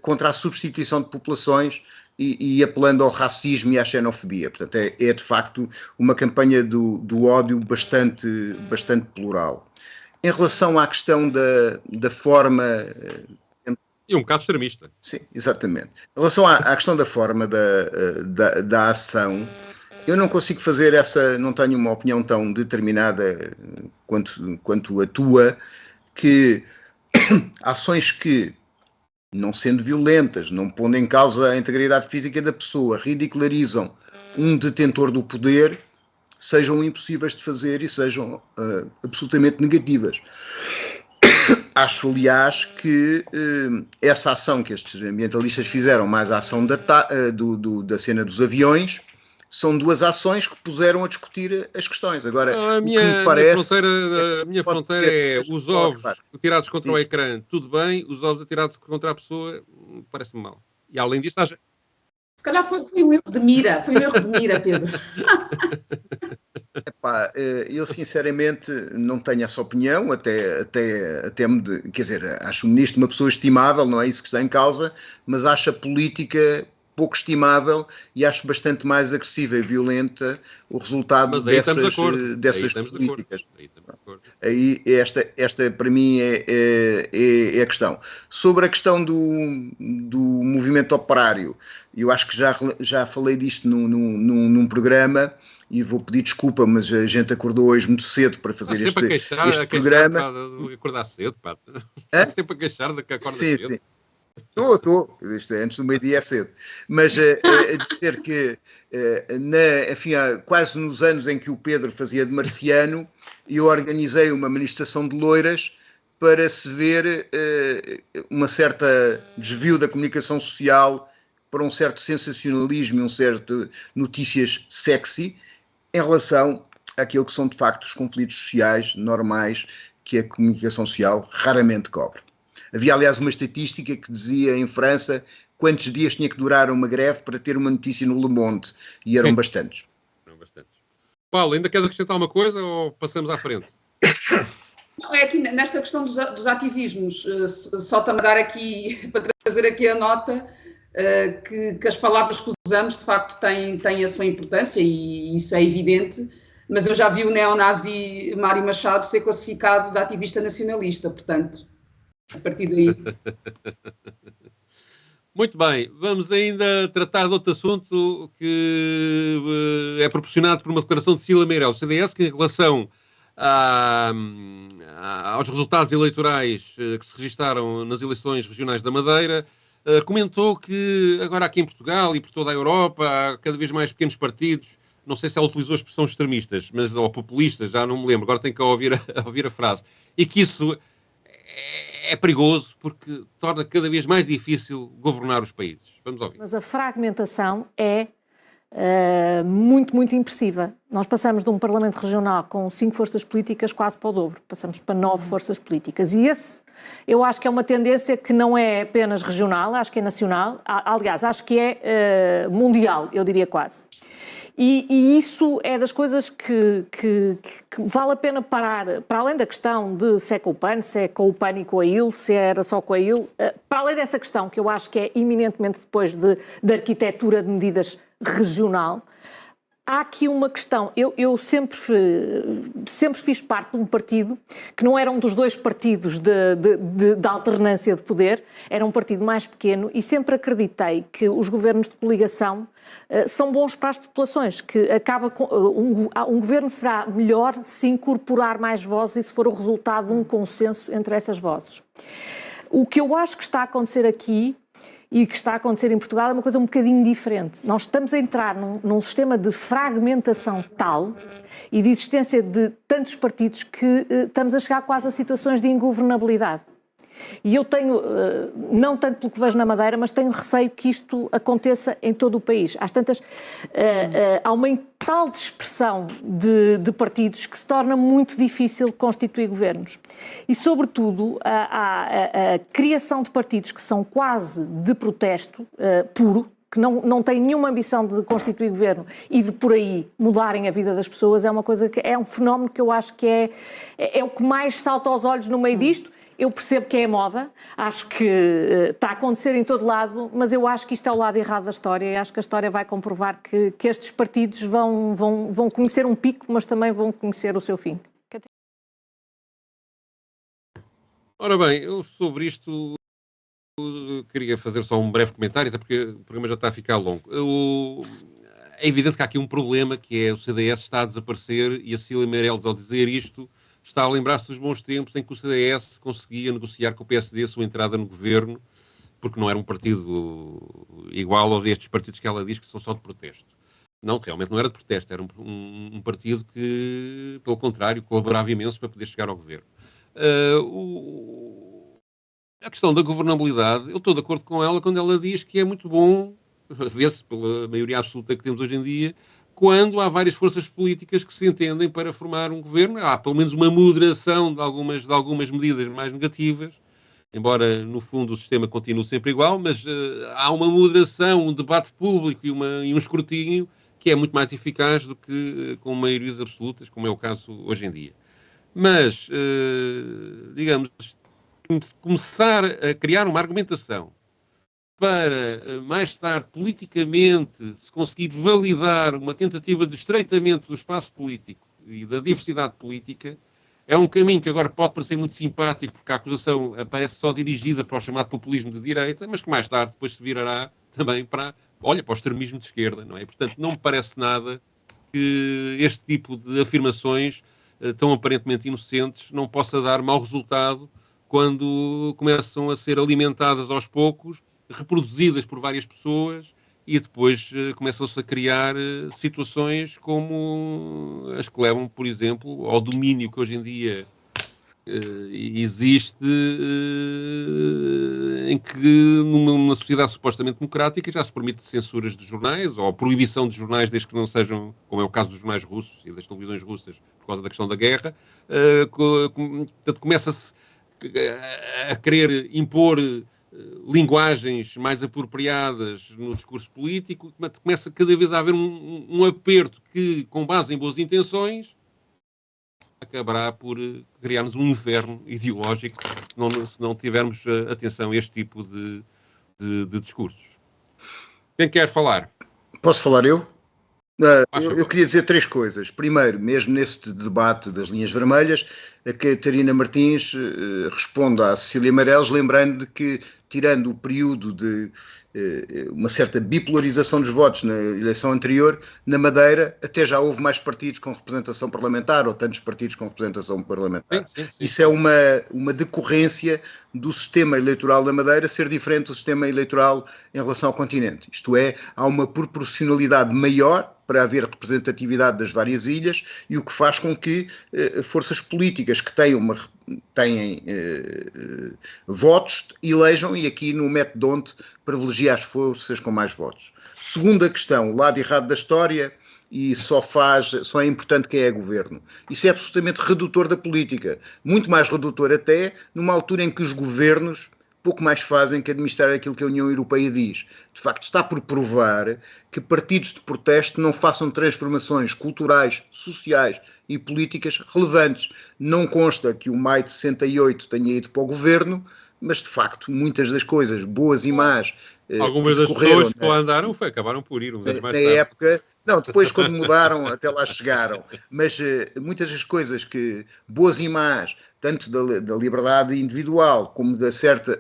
contra a substituição de populações e apelando ao racismo e à xenofobia. Portanto, é de facto uma campanha do ódio bastante plural. Em relação à questão da forma... E um bocado extremista. Sim, exatamente. Em relação à questão da forma da ação, eu não consigo fazer não tenho uma opinião tão determinada quanto a tua, que ações que, não sendo violentas, não pondo em causa a integridade física da pessoa, ridicularizam um detentor do poder, sejam impossíveis de fazer e sejam absolutamente negativas. Acho, aliás, que essa ação que estes ambientalistas fizeram, mais a ação da cena dos aviões, são duas ações que puseram a discutir as questões. Agora, a minha fronteira é os ovos atirados contra o ecrã, tudo bem, os ovos atirados contra a pessoa, parece-me mal. E além disso, se calhar foi um erro de mira, Pedro. Epá, eu sinceramente não tenho essa opinião, até quer dizer, acho o ministro uma pessoa estimável, não é isso que está em causa, mas acho a política pouco estimável e acho bastante mais agressiva e violenta o resultado dessas políticas. Aí esta para mim é a questão. Sobre a questão do movimento operário, eu acho que já falei disto num programa e vou pedir desculpa, mas a gente acordou hoje muito cedo para fazer este programa. Acordar cedo, pá. Sempre a queixar de que acorda cedo. Sim. Estou. Antes do meio-dia é cedo. Mas a dizer que, enfim, quase nos anos em que o Pedro fazia de marciano, eu organizei uma manifestação de loiras para se ver uma certa desvio da comunicação social para um certo sensacionalismo e um certo notícias sexy em relação àquilo que são de facto os conflitos sociais normais que a comunicação social raramente cobre. Havia, aliás, uma estatística que dizia em França quantos dias tinha que durar uma greve para ter uma notícia no Le Monde, e eram bastantes. Paulo, ainda queres acrescentar uma coisa ou passamos à frente? Não, é aqui nesta questão dos ativismos, só também dar aqui, para trazer aqui a nota, que as palavras que usamos de facto têm a sua importância e isso é evidente, mas eu já vi o neonazi Mário Machado ser classificado de ativista nacionalista, portanto, a partir daí... Muito bem, vamos ainda tratar de outro assunto que é proporcionado por uma declaração de Cecília Meirelles, CDS, que em relação aos resultados eleitorais que se registaram nas eleições regionais da Madeira, comentou que agora aqui em Portugal e por toda a Europa há cada vez mais pequenos partidos, não sei se ela utilizou a expressão extremistas, ou populistas, já não me lembro, agora tenho que ouvir a frase, e que isso é perigoso porque torna cada vez mais difícil governar os países. Vamos ouvir. Mas a fragmentação é muito, muito impressiva. Nós passamos de um Parlamento Regional com 5 forças políticas quase para o dobro. Passamos para 9 forças políticas. E eu acho que é uma tendência que não é apenas regional, acho que é nacional. Aliás, acho que é mundial, eu diria quase. E isso é das coisas que vale a pena parar, para além da questão de se é com o PAN, se é com o PAN e com a IL, se era só com a IL, para além dessa questão, que eu acho que é eminentemente depois da arquitetura de medidas regional, há aqui uma questão. Eu sempre fiz parte de um partido que não era um dos 2 partidos de alternância de poder, era um partido mais pequeno e sempre acreditei que os governos de coligação são bons para as populações, que acaba com, um governo será melhor se incorporar mais vozes e se for o resultado de um consenso entre essas vozes. O que eu acho que está a acontecer aqui e que está a acontecer em Portugal é uma coisa um bocadinho diferente. Nós estamos a entrar num sistema de fragmentação tal e de existência de tantos partidos que estamos a chegar quase a situações de ingovernabilidade. E eu tenho, não tanto pelo que vejo na Madeira, mas tenho receio que isto aconteça em todo o país. Às tantas, há uma tal dispersão de partidos que se torna muito difícil constituir governos. E, sobretudo, a criação de partidos que são quase de protesto puro, que não têm nenhuma ambição de constituir governo e de, por aí, mudarem a vida das pessoas, é uma coisa que é um fenómeno que eu acho que é o que mais salta aos olhos no meio disto. Eu percebo que é moda, acho que está a acontecer em todo lado, mas eu acho que isto é o lado errado da história e acho que a história vai comprovar que estes partidos vão conhecer um pico, mas também vão conhecer o seu fim. Ora bem, eu sobre isto queria fazer só um breve comentário, até porque o programa já está a ficar longo. É evidente que há aqui um problema, que é o CDS está a desaparecer e a Cecília Meirelles, ao dizer isto, está a lembrar-se dos bons tempos em que o CDS conseguia negociar com o PSD a sua entrada no governo, porque não era um partido igual aos destes partidos que ela diz que são só de protesto. Não, realmente não era de protesto, era um partido que, pelo contrário, colaborava imenso para poder chegar ao governo. A questão da governabilidade, eu estou de acordo com ela quando ela diz que é muito bom, vê-se pela maioria absoluta que temos hoje em dia, quando há várias forças políticas que se entendem para formar um governo, há pelo menos uma moderação de algumas medidas mais negativas, embora no fundo o sistema continue sempre igual, mas há uma moderação, um debate público e um escrutínio que é muito mais eficaz do que com maiorias absolutas, como é o caso hoje em dia. Mas, digamos, começar a criar uma argumentação para, mais tarde, politicamente, se conseguir validar uma tentativa de estreitamento do espaço político e da diversidade política, é um caminho que agora pode parecer muito simpático, porque a acusação parece só dirigida para o chamado populismo de direita, mas que mais tarde depois se virará também para o extremismo de esquerda, não é? Portanto, não me parece nada que este tipo de afirmações tão aparentemente inocentes não possa dar mau resultado quando começam a ser alimentadas aos poucos, reproduzidas por várias pessoas e depois começam-se a criar situações como as que levam, por exemplo, ao domínio que hoje em dia existe, em que numa sociedade supostamente democrática já se permite censuras de jornais ou proibição de jornais desde que não sejam, como é o caso dos jornais russos e das televisões russas por causa da questão da guerra. Portanto, começa-se a querer impor linguagens mais apropriadas no discurso político, começa cada vez a haver um aperto que, com base em boas intenções, acabará por criar-nos um inferno ideológico se não tivermos atenção a este tipo de discursos. Quem quer falar? Posso falar eu? Eu queria dizer 3 coisas. Primeiro, mesmo neste debate das linhas vermelhas, a Catarina Martins responde à Cecília Meirelles, lembrando de que, tirando o período de uma certa bipolarização dos votos na eleição anterior, na Madeira até já houve mais partidos com representação parlamentar, ou tantos partidos com representação parlamentar. Sim. Isso é uma decorrência do sistema eleitoral da Madeira ser diferente do sistema eleitoral em relação ao continente. Isto é, há uma proporcionalidade maior para haver representatividade das várias ilhas, e o que faz com que forças políticas que têm votos elejam, e aqui no método D'Hondt privilegia as forças com mais votos. Segunda questão, o lado errado da história, e só é importante quem é governo. Isso é absolutamente redutor da política, muito mais redutor até numa altura em que os governos pouco mais fazem que administrar aquilo que a União Europeia diz. De facto, está por provar que partidos de protesto não façam transformações culturais, sociais e políticas relevantes. Não consta que o maio de 68 tenha ido para o governo, mas de facto muitas das coisas, boas e más, algumas das pessoas que lá andaram acabaram por ir uns anos mais tarde. Época, não, depois quando mudaram até lá chegaram, mas muitas das coisas que, boas e más, tanto da liberdade individual como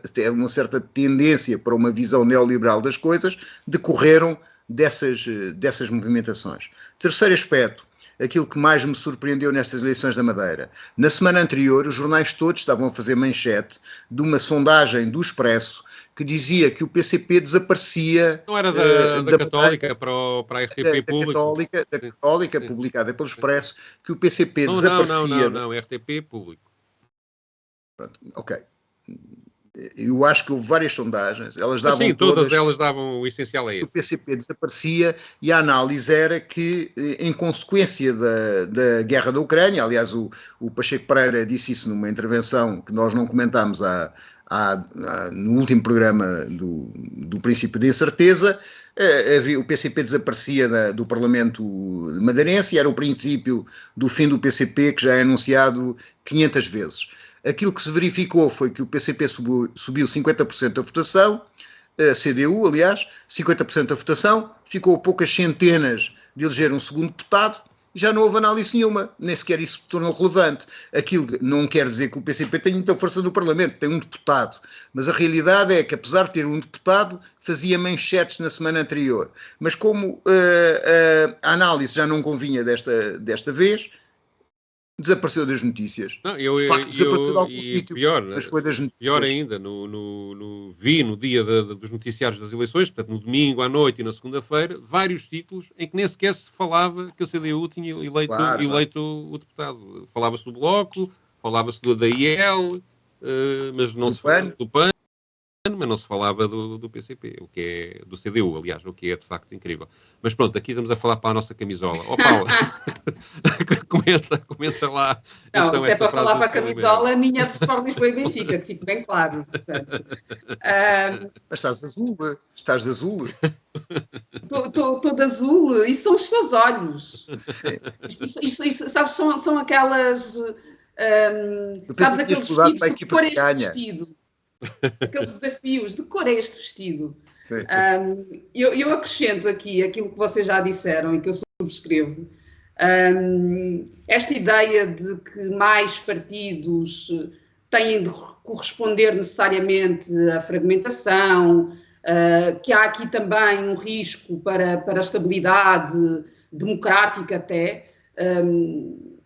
até uma certa tendência para uma visão neoliberal das coisas, decorreram dessas movimentações. Terceiro aspecto, aquilo que mais me surpreendeu nestas eleições da Madeira. Na semana anterior, os jornais todos estavam a fazer manchete de uma sondagem do Expresso que dizia que o PCP desaparecia... Não era da Católica para a RTP Público? Da Católica, publicada pelo Expresso, que o PCP desaparecia... Não, RTP Público. Pronto, ok. Eu acho que houve várias sondagens, elas davam todas elas davam o essencial a isso. O PCP desaparecia, e a análise era que, em consequência da guerra da Ucrânia, aliás o Pacheco Pereira disse isso numa intervenção que nós não comentámos no último programa do Princípio de Incerteza, o PCP desaparecia do Parlamento madeirense, era o princípio do fim do PCP, que já é anunciado 500 vezes. Aquilo que se verificou foi que o PCP subiu 50% da votação, a CDU, aliás, 50% da votação, ficou a poucas centenas de eleger um segundo deputado, e já não houve análise nenhuma, nem sequer isso se tornou relevante. Aquilo não quer dizer que o PCP tenha muita força no Parlamento, tem um deputado, mas a realidade é que, apesar de ter um deputado, fazia manchetes na semana anterior. Mas como a análise já não convinha desta vez, desapareceu das notícias. Não, desapareceu de algum sítio, mas foi das notícias. Pior ainda, vi no dia dos noticiários das eleições, portanto no domingo à noite e na segunda-feira, vários títulos em que nem sequer se falava que a CDU tinha eleito o deputado. Falava-se do Bloco, falava-se da IEL, mas não se falava do PAN, mas não se falava do PCP, o que é do CDU, aliás, o que é de facto incrível. Mas pronto, aqui estamos a falar para a nossa camisola. Paula, comenta lá. Não, então, se é para falar para a camisola, a minha é de Sport Lisboa e Benfica, que fique bem claro. Mas estás de azul. Estou de azul, isso são os teus olhos. Isso, sabes, são aquelas... sabes, aqueles vestidos de cor é este vestido. Aqueles desafios, de cor é este vestido. Eu acrescento aqui aquilo que vocês já disseram e que eu subscrevo. Esta ideia de que mais partidos têm de corresponder necessariamente à fragmentação, que há aqui também um risco para a estabilidade democrática até,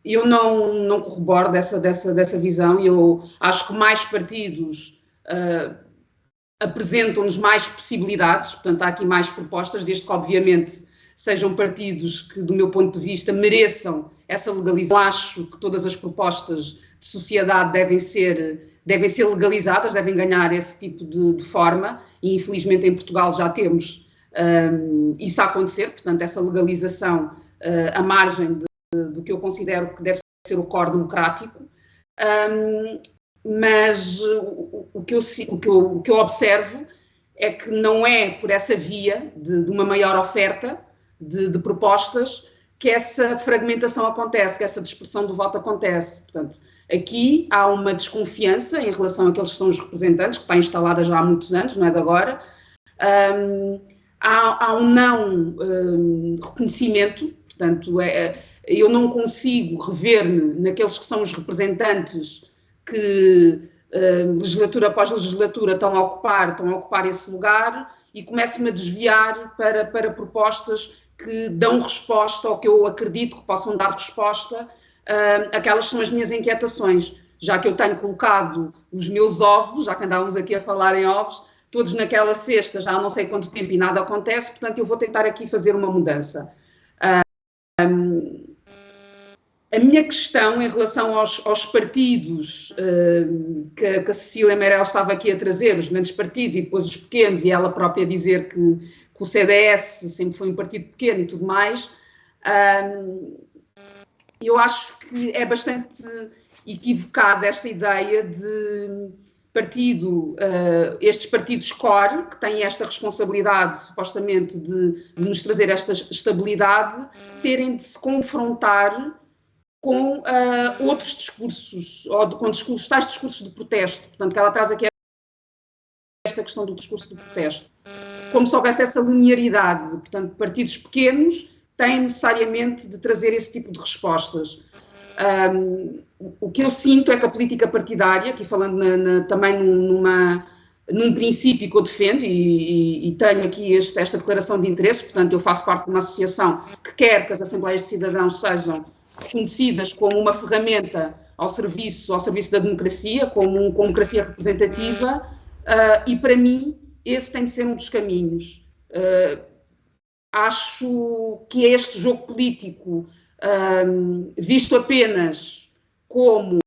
eu não corroboro dessa visão. Eu acho que mais partidos apresentam-nos mais possibilidades, portanto há aqui mais propostas, desde que obviamente sejam partidos que, do meu ponto de vista, mereçam essa legalização. Eu acho que todas as propostas de sociedade devem ser legalizadas, devem ganhar esse tipo de forma, e infelizmente em Portugal já temos isso a acontecer, portanto essa legalização à margem do que eu considero que deve ser o core democrático, mas o que eu observo é que não é por essa via de uma maior oferta de propostas que essa fragmentação acontece, que essa dispersão do voto acontece. Portanto, aqui há uma desconfiança em relação àqueles que são os representantes, que está instalada já há muitos anos, não é de agora. Há um não reconhecimento, portanto, eu não consigo rever-me naqueles que são os representantes que, legislatura após legislatura, estão a ocupar esse lugar, e começo-me a desviar para propostas que dão resposta, ou que eu acredito que possam dar resposta, aquelas são as minhas inquietações, já que eu tenho colocado os meus ovos, já que andávamos aqui a falar em ovos, todos naquela cesta já há não sei quanto tempo e nada acontece, portanto eu vou tentar aqui fazer uma mudança. A minha questão em relação aos partidos que a Cecília Meirelles estava aqui a trazer, os grandes partidos e depois os pequenos, e ela própria dizer que o CDS sempre foi um partido pequeno e tudo mais, eu acho que é bastante equivocada esta ideia de estes partidos core, que têm esta responsabilidade, supostamente, de nos trazer esta estabilidade, terem de se confrontar com outros discursos, ou com tais discursos de protesto. Portanto, que ela traz aqui esta questão do discurso de protesto. Como se houvesse essa linearidade. Portanto, partidos pequenos têm necessariamente de trazer esse tipo de respostas. O que eu sinto é que a política partidária, aqui falando também num princípio que eu defendo, e tenho aqui esta declaração de interesse, portanto, eu faço parte de uma associação que quer que as Assembleias de Cidadãos sejam reconhecidas como uma ferramenta ao serviço da democracia, como democracia representativa, e para mim esse tem de ser um dos caminhos. Acho que este jogo político, visto apenas como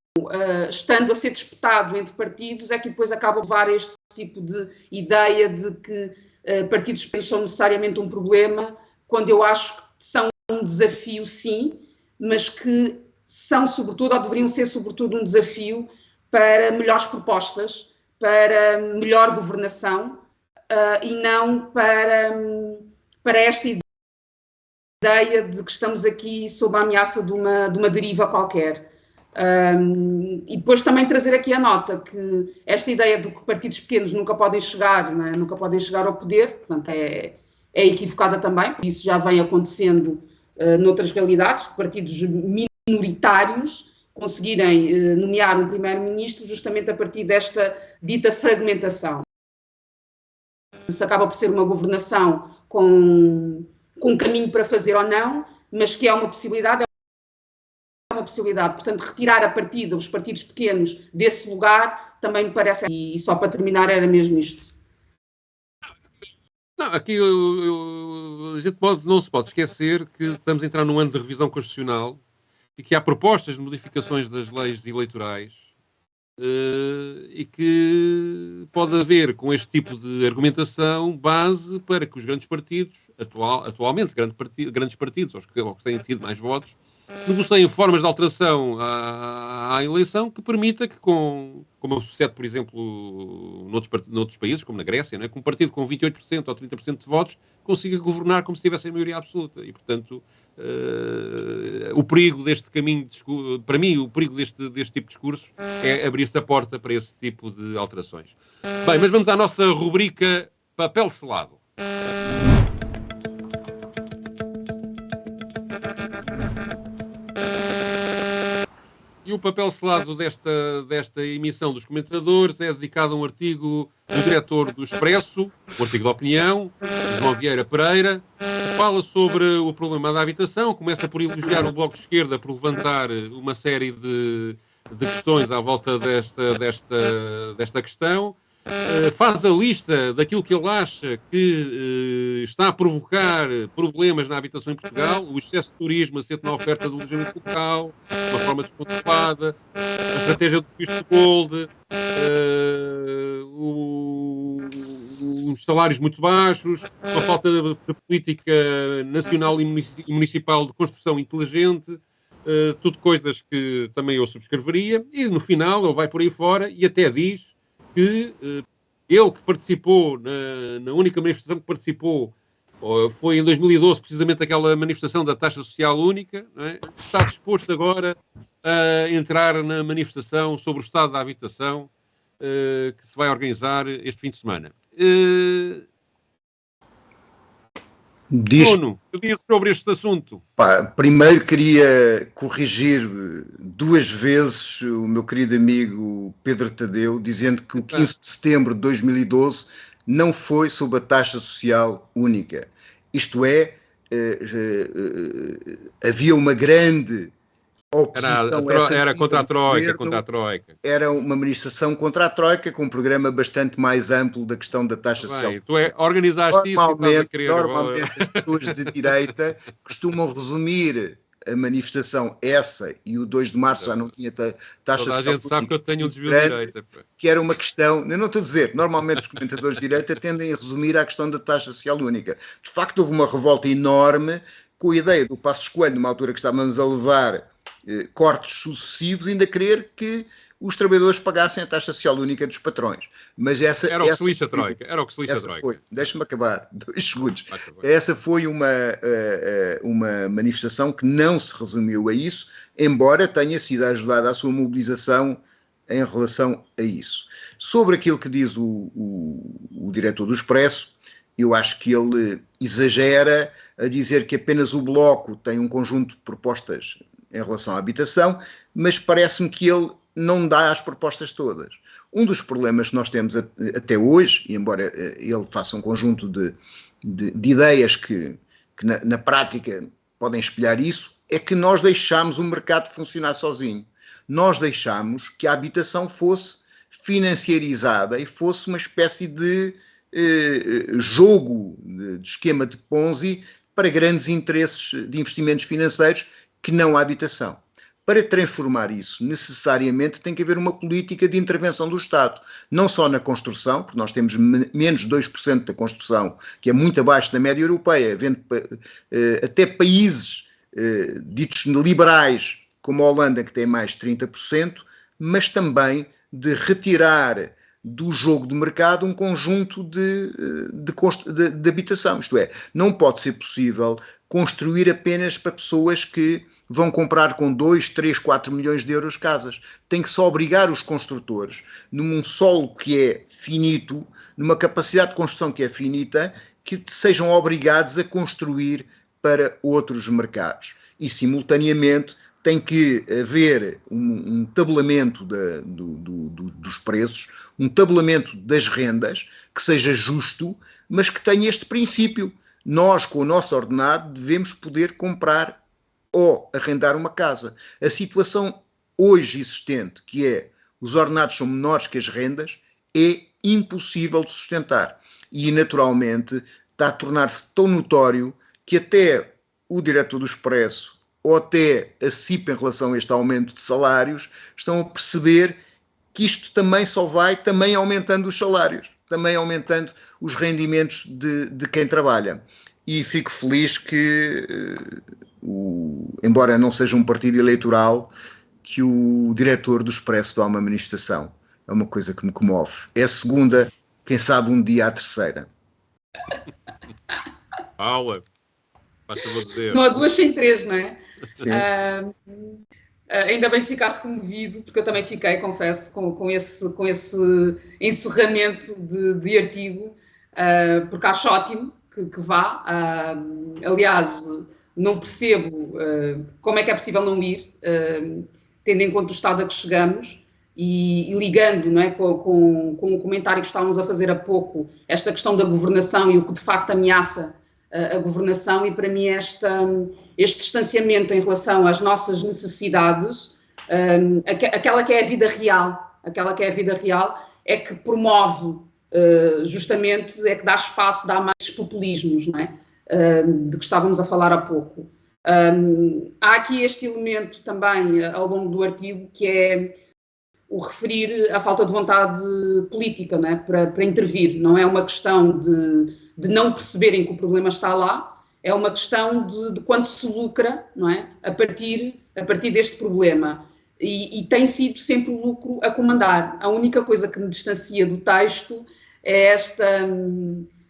estando a ser disputado entre partidos, é que depois acaba a levar a este tipo de ideia de que partidos pequenos são necessariamente um problema, quando eu acho que são um desafio, sim, mas que são sobretudo, ou deveriam ser sobretudo, um desafio para melhores propostas, para melhor governação, e não para esta ideia de que estamos aqui sob a ameaça de uma deriva qualquer. E depois também trazer aqui a nota que esta ideia de que partidos pequenos nunca podem chegar, não é? Nunca podem chegar ao poder, portanto é equivocada também, isso já vem acontecendo noutras realidades, de partidos minoritários conseguirem nomear um primeiro-ministro justamente a partir desta dita fragmentação. Se acaba por ser uma governação com um caminho para fazer ou não, mas que é uma possibilidade, portanto, retirar a partida os partidos pequenos desse lugar também me parece. E só para terminar era mesmo isto. Não, aqui a gente não se pode esquecer que estamos a entrar num ano de revisão constitucional e que há propostas de modificações das leis eleitorais e que pode haver, com este tipo de argumentação, base para que os grandes partidos, atualmente grandes partidos, os que têm tido mais votos, negociem formas de alteração à eleição que permita que, como sucede, por exemplo, noutros países, como na Grécia, não é? Que um partido com 28% ou 30% de votos consiga governar como se tivesse a maioria absoluta. E, portanto, o perigo deste caminho, para mim, o perigo deste tipo de discurso é abrir-se a porta para esse tipo de alterações. Bem, mas vamos à nossa rubrica papel selado. E o papel selado desta emissão dos comentadores é dedicado a um artigo do diretor do Expresso, um artigo de opinião, João Vieira Pereira, que fala sobre o problema da habitação, começa por elogiar o Bloco de Esquerda por levantar uma série de questões à volta desta questão, faz a lista daquilo que ele acha que está a provocar problemas na habitação em Portugal, o excesso de turismo assente na oferta do alojamento local, de uma forma descontrolada, a estratégia do visto gold, os salários muito baixos, uma falta de política nacional e municipal de construção inteligente, tudo coisas que também eu subscreveria, e no final ele vai por aí fora e até diz que ele que participou, na única manifestação que participou, foi em 2012, precisamente aquela manifestação da taxa social única, não é? Está disposto agora a entrar na manifestação sobre o estado da habitação que se vai organizar este fim de semana. Bruno, que diz sobre este assunto? Primeiro queria corrigir 2 vezes o meu querido amigo Pedro Tadeu, dizendo que o 15 de setembro de 2012 não foi sob a taxa social única. Isto é, havia uma grande oposição era contra a Troika, Era uma manifestação contra a Troika, com um programa bastante mais amplo da questão da taxa social. Tu organizaste isso e estás a querer... Normalmente as pessoas de direita costumam resumir a manifestação essa e o 2 de março já não tinha taxa social. Toda a gente sabe que eu tenho um desvio de direita. Que era uma questão, eu não estou a dizer, normalmente os comentadores de direita tendem a resumir a questão da taxa social única. De facto houve uma revolta enorme com a ideia do Passos Coelho, numa altura que estávamos a levar cortes sucessivos, ainda querer que os trabalhadores pagassem a taxa social única dos patrões. Mas era o que se lixa a Troika. Era o que se lixa a Troika. Deixa-me acabar 2 segundos. Essa foi uma manifestação que não se resumiu a isso, embora tenha sido ajudada a sua mobilização em relação a isso. Sobre aquilo que diz o diretor do Expresso, eu acho que ele exagera a dizer que apenas o Bloco tem um conjunto de propostas em relação à habitação, mas parece-me que ele não dá as propostas todas. Um dos problemas que nós temos até hoje, e embora ele faça um conjunto de ideias que na prática podem espelhar isso, é que nós deixámos o mercado funcionar sozinho. Nós deixámos que a habitação fosse financiarizada e fosse uma espécie de jogo de esquema de Ponzi para grandes interesses de investimentos financeiros que não a habitação. Para transformar isso, necessariamente tem que haver uma política de intervenção do Estado, não só na construção, porque nós temos menos de 2% da construção, que é muito abaixo da média europeia, havendo até países ditos liberais, como a Holanda, que tem mais de 30%, mas também de retirar do jogo de mercado um conjunto de habitação. Isto é, não pode ser possível construir apenas para pessoas que vão comprar com 2, 3, 4 milhões de euros casas. Tem que só obrigar os construtores, num solo que é finito, numa capacidade de construção que é finita, que sejam obrigados a construir para outros mercados. E, simultaneamente, tem que haver um tabelamento dos preços, um tabelamento das rendas, que seja justo, mas que tenha este princípio. Nós, com o nosso ordenado, devemos poder comprar ou arrendar uma casa. A situação hoje existente, que é os ordenados são menores que as rendas, é impossível de sustentar. E, naturalmente, está a tornar-se tão notório que até o diretor do Expresso ou até a CIP, em relação a este aumento de salários, estão a perceber que isto também só vai também aumentando os salários, também aumentando os rendimentos de quem trabalha. E fico feliz que, embora não seja um partido eleitoral, que o diretor do Expresso dá uma manifestação. É uma coisa que me comove. É a segunda, quem sabe um dia a terceira. Paula, não há 2 sem 3, não é? Ainda bem que ficaste comovido, porque eu também fiquei, confesso, com esse encerramento de artigo. porque acho ótimo que vá. Aliás, não percebo como é que é possível não ir, tendo em conta o estado a que chegamos e ligando, não é, com o comentário que estávamos a fazer há pouco, esta questão da governação e o que de facto ameaça a governação, e para mim este distanciamento em relação às nossas necessidades, aquela que é a vida real, é que promove justamente, é que dá espaço, dá mais populismos, não é? De que estávamos a falar há pouco. Há aqui este elemento também ao longo do artigo, que é o referir à falta de vontade política, não é? Para intervir. Não é uma questão de não perceberem que o problema está lá, é uma questão de quanto se lucra, não é? A partir deste problema. E tem sido sempre o lucro a comandar. A única coisa que me distancia do texto é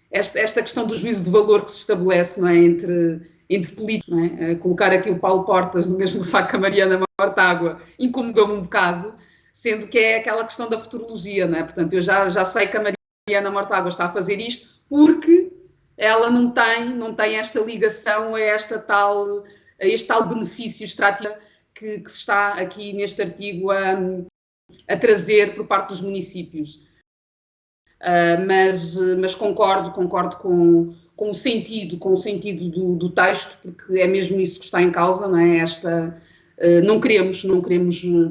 esta questão do juízo de valor que se estabelece, não é? Entre políticos, não é? Colocar aqui o Paulo Portas no mesmo saco que a Mariana Mortágua incomodou-me um bocado, sendo que é aquela questão da futurologia, não é? Portanto, eu já sei que a Mariana Mortágua está a fazer isto porque ela não tem esta ligação a este tal benefício estratégico que se está aqui neste artigo a trazer por parte dos municípios. Mas concordo com o sentido do texto, porque é mesmo isso que está em causa, não é? Não queremos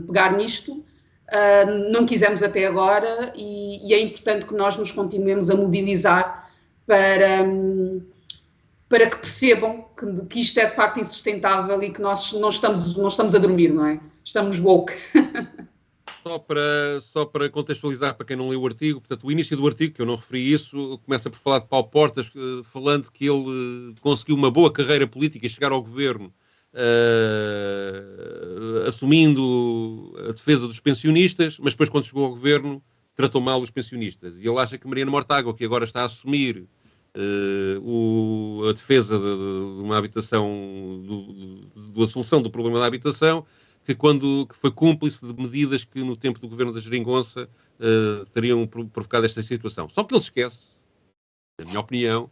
pegar nisto, não quisemos até agora, e é importante que nós nos continuemos a mobilizar para que percebam que isto é de facto insustentável e que nós não estamos a dormir, não é? Estamos woke. Só para contextualizar para quem não leu o artigo, portanto, o início do artigo, que eu não referi isso, começa por falar de Paulo Portas, falando que ele conseguiu uma boa carreira política e chegar ao governo assumindo a defesa dos pensionistas, mas depois quando chegou ao governo tratou mal os pensionistas. E ele acha que Mariana Mortágua, que agora está a assumir a defesa de uma habitação, da solução do problema da habitação, que foi cúmplice de medidas que no tempo do governo da Geringonça teriam provocado esta situação. Só que ele se esquece, na minha opinião,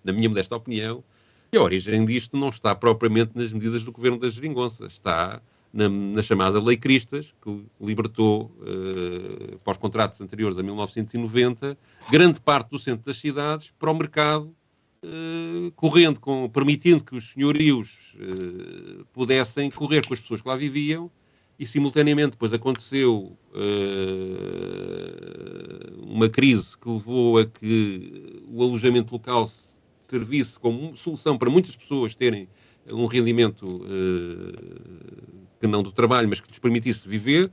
na minha modesta opinião, que a origem disto não está propriamente nas medidas do governo da Geringonça, está na chamada Lei Cristas, que libertou, para os contratos anteriores a 1990, grande parte do centro das cidades para o mercado, permitindo que os senhorios pudessem correr com as pessoas que lá viviam, e simultaneamente depois aconteceu uma crise que levou a que o alojamento local servisse como solução para muitas pessoas terem um rendimento que não do trabalho, mas que lhes permitisse viver,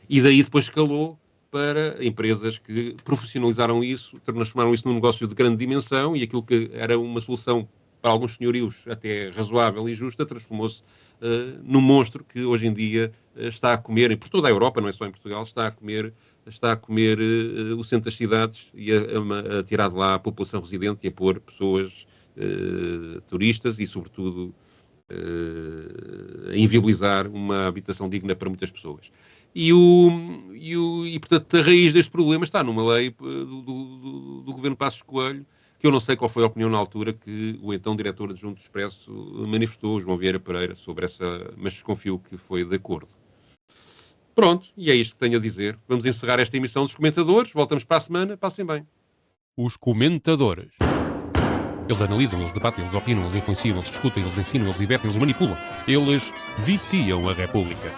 e daí depois escalou para empresas que profissionalizaram isso, transformaram isso num negócio de grande dimensão, e aquilo que era uma solução para alguns senhorios até razoável e justa, transformou-se num monstro que hoje em dia está a comer, e por toda a Europa, não é só em Portugal, está a comer o centro das cidades e a tirar de lá a população residente e a pôr pessoas turistas e, sobretudo, a inviabilizar uma habitação digna para muitas pessoas. E, portanto, a raiz deste problema está numa lei do governo Passos Coelho, que eu não sei qual foi a opinião na altura que o então diretor adjunto do Expresso manifestou, João Vieira Pereira, sobre essa, mas desconfio que foi de acordo. Pronto, e é isto que tenho a dizer. Vamos encerrar esta emissão dos comentadores, voltamos para a semana, passem bem. Os comentadores. Eles analisam, eles debatem, eles opinam, eles influenciam, eles discutem, eles ensinam, eles divertem, eles manipulam. Eles viciam a República.